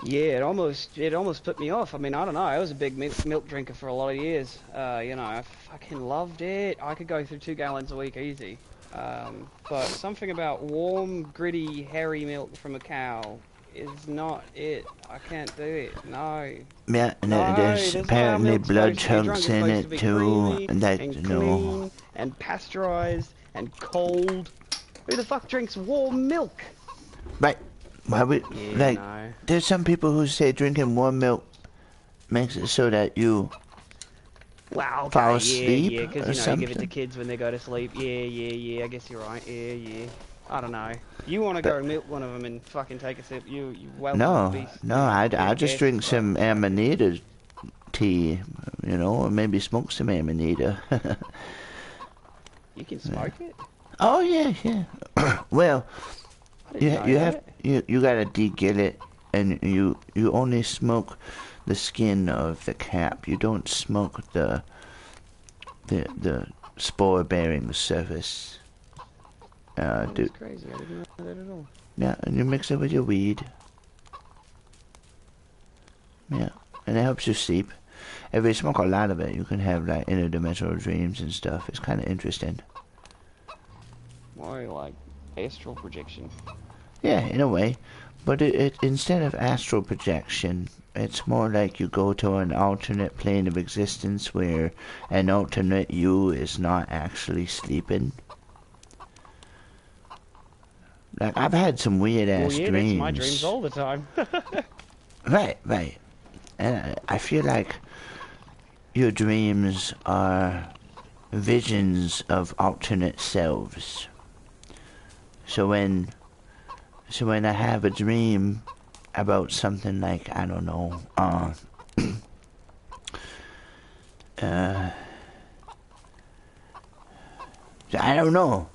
yeah, it almost put me off. I mean, I don't know. I was a big milk drinker for a lot of years. You know, I fucking loved it. I could go through 2 gallons a week easy. But something about warm, gritty, hairy milk from a cow is not it. I can't do it. No. Yeah, and No, there's that's not how apparently milk's blood supposed to be drunk. chunks It's in supposed to it be too, creamy and that, and no. clean and pasteurized and cold. Who the fuck drinks warm milk? Right. Why would, Yeah, like, no. there's some people who say drinking warm milk makes it so that you Wow, okay, fall yeah, asleep yeah, because, or you know, you give it to something. kids when they go to sleep. Yeah, I guess you're right. Yeah. I don't know. You want to But go milk one of them and fucking take a sip, you welcome to the no, beast. no, You know, I just guess, drink but some fuck it. Amanita tea, you know, or maybe smoke some Amanita. You can smoke it? Oh yeah, yeah. Well, I didn't know you have that. you gotta degill it, and you only smoke the skin of the cap. You don't smoke the spore bearing surface. Oh, that's crazy. I didn't know that at all. Yeah, and you mix it with your weed. Yeah, and it helps you sleep. If you smoke a lot of it, you can have like interdimensional dreams and stuff. It's kind of interesting. More like astral projection. Yeah, in a way. But it instead of astral projection, it's more like you go to an alternate plane of existence where an alternate you is not actually sleeping. Like, I've had some weird Well, ass yeah, dreams. that's my dreams all the time. Right. And I feel like your dreams are visions of alternate selves. So when I have a dream about something like, I don't know, I don't know.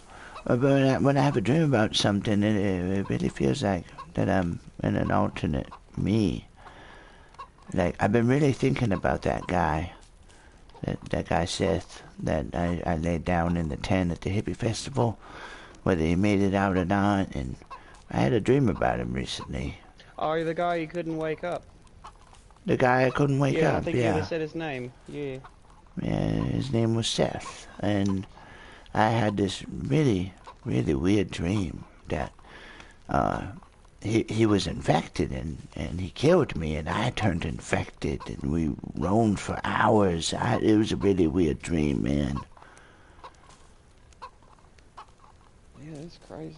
But when I have a dream about something, it really feels like that I'm in an alternate me. Like, I've been really thinking about that guy. That guy Seth that I laid down in the tent at the hippie festival, whether he made it out or not, and I had a dream about him recently. Oh, you're the guy who couldn't wake up. The guy I couldn't wake Yeah, I up, think you yeah. ever said his name. Yeah. Yeah, his name was Seth, and I had this really, really weird dream that he was infected and he killed me and I turned infected and we roamed for hours. It was a really weird dream, man. Yeah, that's crazy.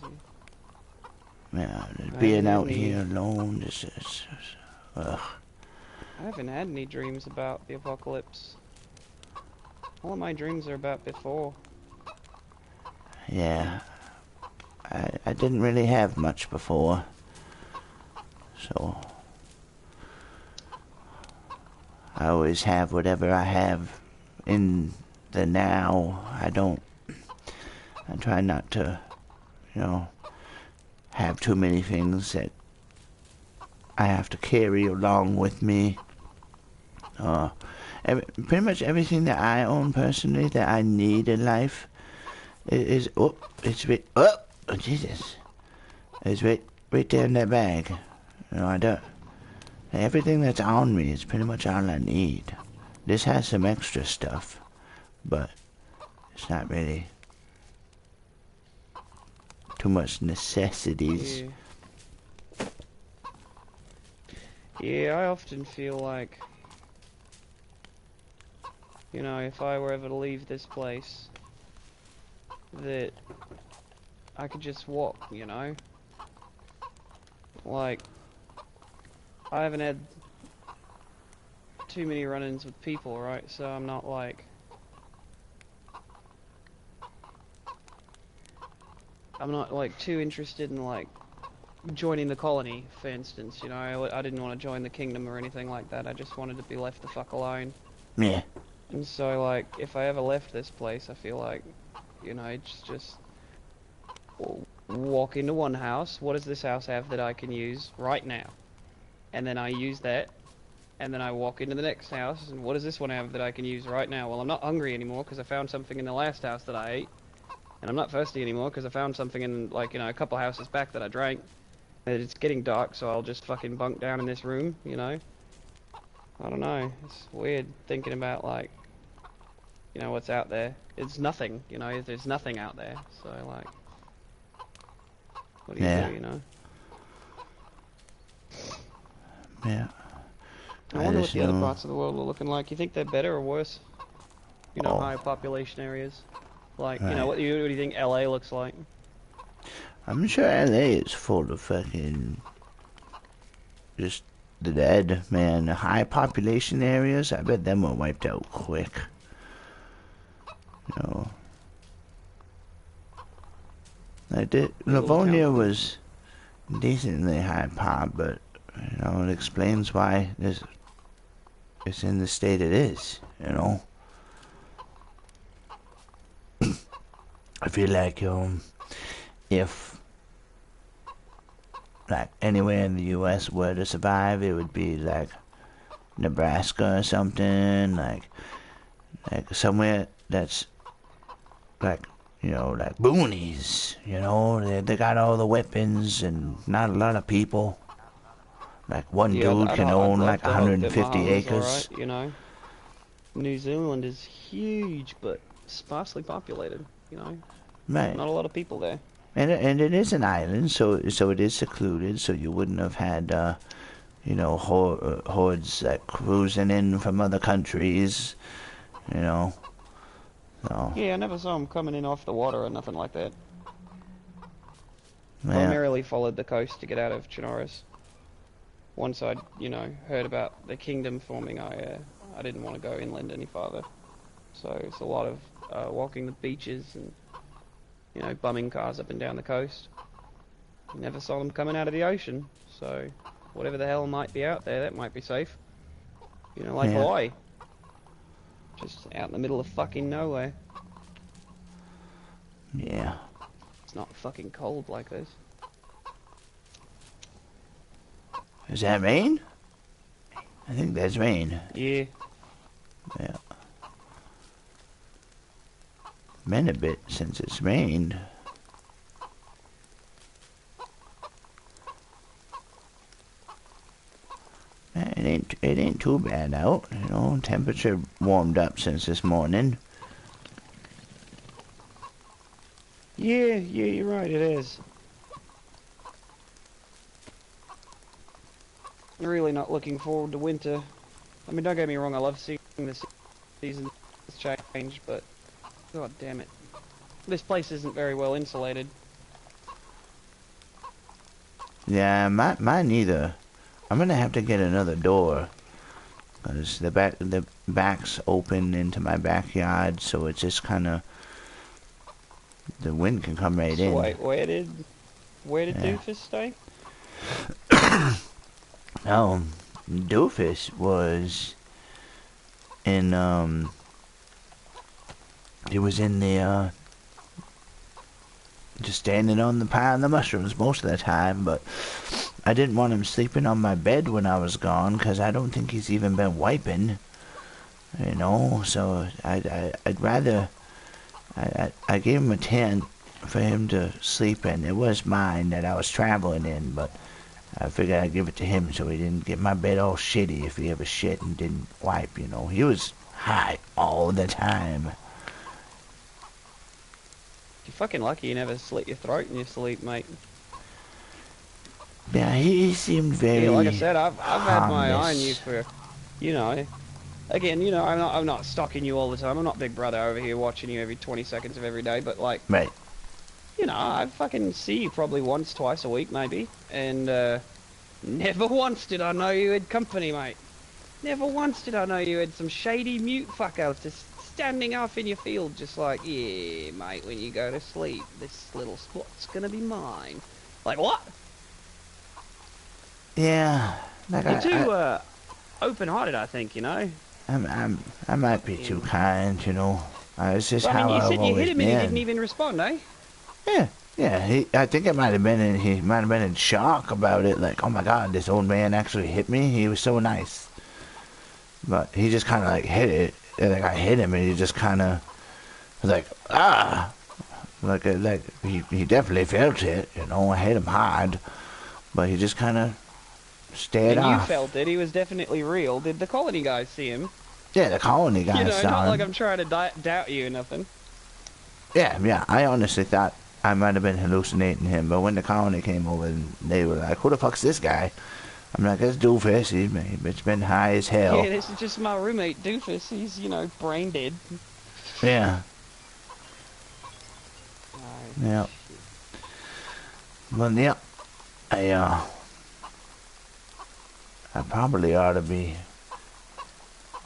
Yeah, I being haven't had out any- here alone is ugh. I haven't had any dreams about the apocalypse. All of my dreams are about before. Yeah, I didn't really have much before, so I always have whatever I have in the now. I try not to, have too many things that I have to carry along with me. Pretty much everything that I own personally that I need in life is Jesus, it's right there in that bag. I don't. Everything that's on me is pretty much all I need. This has some extra stuff, but it's not really too much necessities. Yeah, I often feel like, if I were ever to leave this place, that I could just walk, Like, I haven't had too many run-ins with people, right? So I'm not like I'm not like too interested in like joining the colony, for instance. You know, I didn't want to join the kingdom or anything like that. I just wanted to be left the fuck alone. Yeah. And so, like, if I ever left this place, I feel like, you know, it's just walk into one house. What does this house have that I can use right now? And then I use that. And then I walk into the next house, and what does this one have that I can use right now? Well, I'm not hungry anymore because I found something in the last house that I ate. And I'm not thirsty anymore because I found something in, like, you know, a couple houses back that I drank. And it's getting dark, so I'll just fucking bunk down in this room, you know? I don't know. It's weird thinking about, like, you know, what's out there. It's nothing, you know? There's nothing out there. So, like, what do you do, you know? Yeah. I wonder what the other parts of the world are looking like. You think they're better or worse? You know, higher population areas. Like, you know, what do you think LA looks like? I'm sure LA is full of fucking just the dead, man. The high population areas, I bet them were wiped out quick. You know. Like Livonia was decently high pop, but you know, it explains why it's in the state it is, you know. I feel like if like anywhere in the US were to survive, it would be like Nebraska or something, like somewhere that's like, you know, like boonies, you know, they got all the weapons and not a lot of people. Like one dude can own like 150 acres. Right, you know, New Zealand is huge, but sparsely populated. You know, right? Not a lot of people there. And it is an island, so it is secluded. So you wouldn't have had, you know, hordes like cruising in from other countries. You know. So. Yeah, I never saw them coming in off the water or nothing like that. Yeah. Primarily followed the coast to get out of Chinoris. Once I'd, you know, heard about the kingdom forming, I didn't want to go inland any farther. So it's a lot of walking the beaches and, you know, bumming cars up and down the coast. Never saw them coming out of the ocean, so whatever the hell might be out there, that might be safe. You know, like Hawaii. Just out in the middle of fucking nowhere. Yeah. It's not fucking cold like this. Is that rain? I think that's rain. Yeah. Yeah. Been a bit since it's rained. It ain't too bad out, you know. Temperature warmed up since this morning. Yeah, you're right, it is. I'm really not looking forward to winter. I mean, don't get me wrong, I love seeing the seasons change, but god damn it. This place isn't very well insulated. Yeah, mine either. I'm gonna have to get another door, cause the back's open into my backyard, so it's just kind of the wind can come right in. Wait, where did Doofus stay? Oh, Doofus was in he was in the just standing on the pile of the mushrooms most of the time, but I didn't want him sleeping on my bed when I was gone, because I don't think he's even been wiping, you know, so I'd rather, I gave him a tent for him to sleep in. It was mine that I was traveling in, but I figured I'd give it to him so he didn't get my bed all shitty if he ever shit and didn't wipe, you know. He was high all the time. You're fucking lucky you never slit your throat in your sleep, mate. Yeah, he seemed very like I said, I've had my eye on you harmless. for, you know, again, you know, I'm not stalking you all the time. I'm not Big Brother over here watching you every 20 seconds of every day, but like, Right. you know, I fucking see you probably once, twice a week, maybe, and never once did I know you had company, mate. Never once did I know you had some shady mute fucker to standing off in your field just like, yeah, mate, when you go to sleep, this little spot's gonna be mine. Like, what? Yeah, like You're too, open-hearted, I think, you know? I might be too Fucking... kind, you know. It's just Well, I mean, how you I've said you hit always him and he didn't been. even respond, eh? Yeah, yeah. I think it might have been he might have been in shock about it. Like, oh my God, this old man actually hit me. He was so nice, but he just kind of like hit it. And, like I hit him, and he just kind of was like, ah, like he definitely felt it. You know, I hit him hard, but he just kind of stared And you off. felt it. He was definitely real. Did the colony guys see him? Yeah, the colony You guys know, saw not like him. I'm trying to doubt you or nothing. Yeah. I honestly thought I might have been hallucinating him, but when the colony came over, and they were like, "Who the fuck's this guy?" I'm like, "That's Doofus. It's been high as Yeah, hell." this is just my roommate, Doofus. He's, you know, brain dead. Yeah, Oh, yeah. shit. But yeah, I uh, I probably ought to be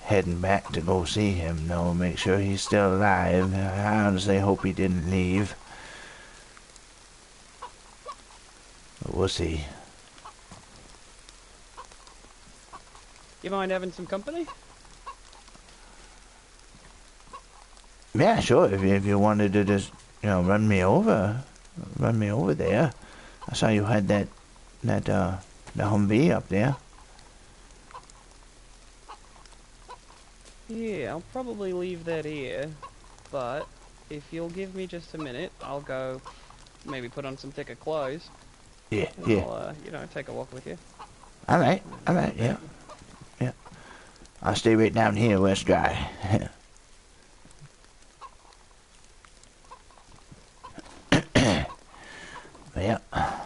heading back to go see him, though. Make sure he's still alive. I honestly hope he didn't leave. But we'll see. You mind having some company? Yeah, sure. If you wanted to just run me over there. I saw you had that the Humvee up there. Yeah, I'll probably leave that here. But if you'll give me just a minute, I'll go maybe put on some thicker clothes. Yeah, And yeah. I'll, you know, take a walk with you. All right, all Not right, yeah, bad. yeah. I'll stay right down here where it's dry. Yeah. I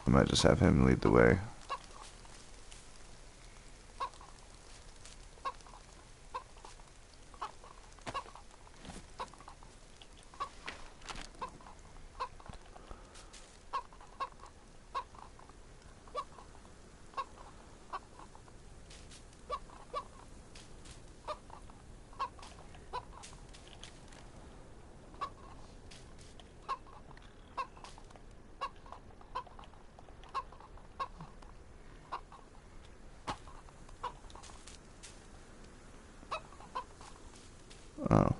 might just have him lead the way. Oh.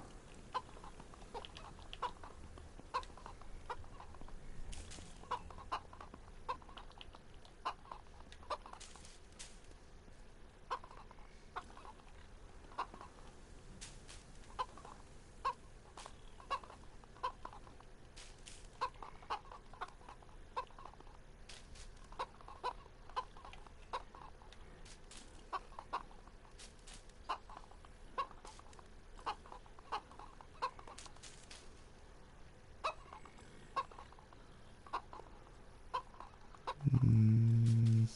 Mm.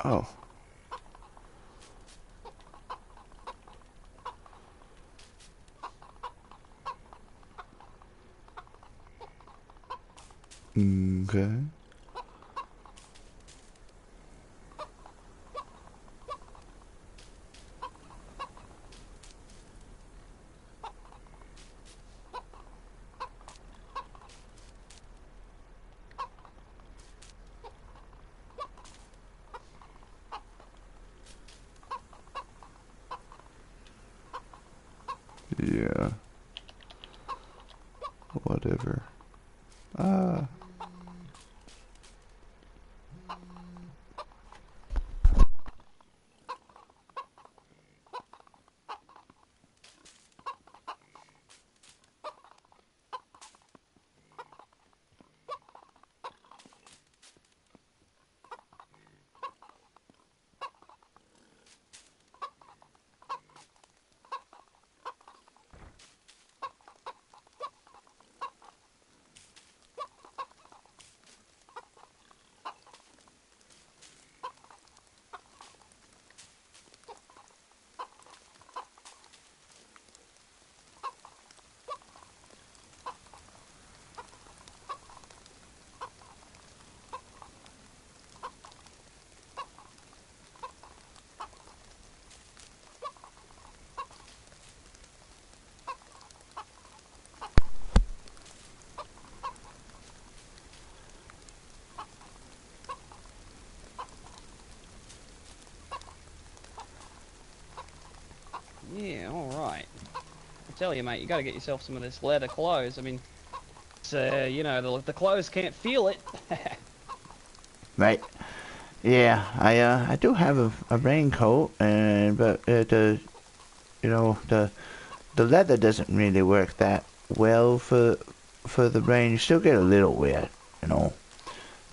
Oh. Okay. Yeah. Whatever. Ah. Yeah, alright. I tell you, mate, you gotta get yourself some of this leather clothes. I mean, it's, you know, the clothes can't feel it. Right. Yeah, I do have a raincoat, but you know, the leather doesn't really work that well for the rain. You still get a little wet, you know.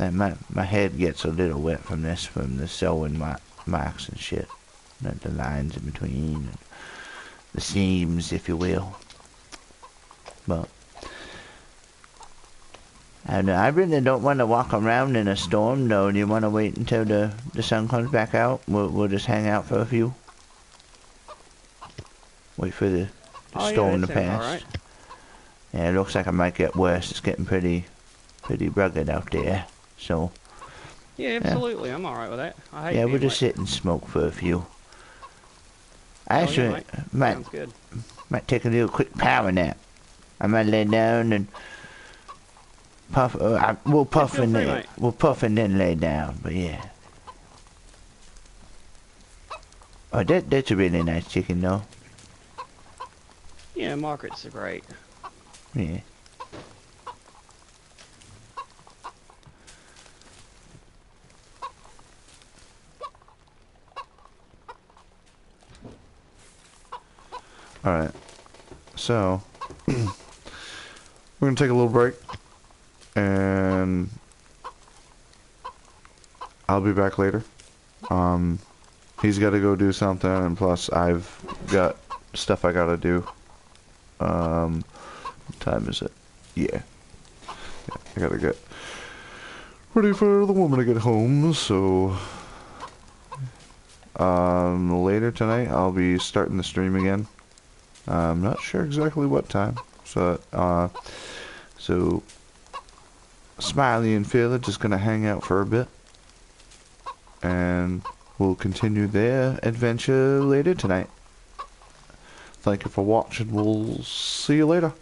And my head gets a little wet from the sewing marks and shit. The lines in between, and the seams, if you will. But and I really don't want to walk around in a storm, though. Do you want to wait until the sun comes back out? We'll just hang out for a few. Wait for the Oh yeah, storm that to sounds pass. alright. Yeah, it looks like it might get worse. It's getting pretty rugged out there. So Yeah, absolutely. I'm alright with that. I hate yeah, being we'll just wet. sit and smoke for a few. I Oh, yeah, actually mate. might Sounds good. take a little quick power nap. I might lay down and puff. We'll puff feel and free, then mate. we'll lay down. But yeah. Oh, that's a really nice chicken, though. Yeah, Margaret's are great. Yeah. Alright. So, we're going to take a little break. And I'll be back later. He's got to go do something, and plus I've got stuff I got to do. What time is it? Yeah. I got to get ready for the woman to get home, so later tonight I'll be starting the stream again. I'm not sure exactly what time. So Smiley and Phil are just gonna hang out for a bit, and we'll continue their adventure later tonight. Thank you for watching. We'll see you later.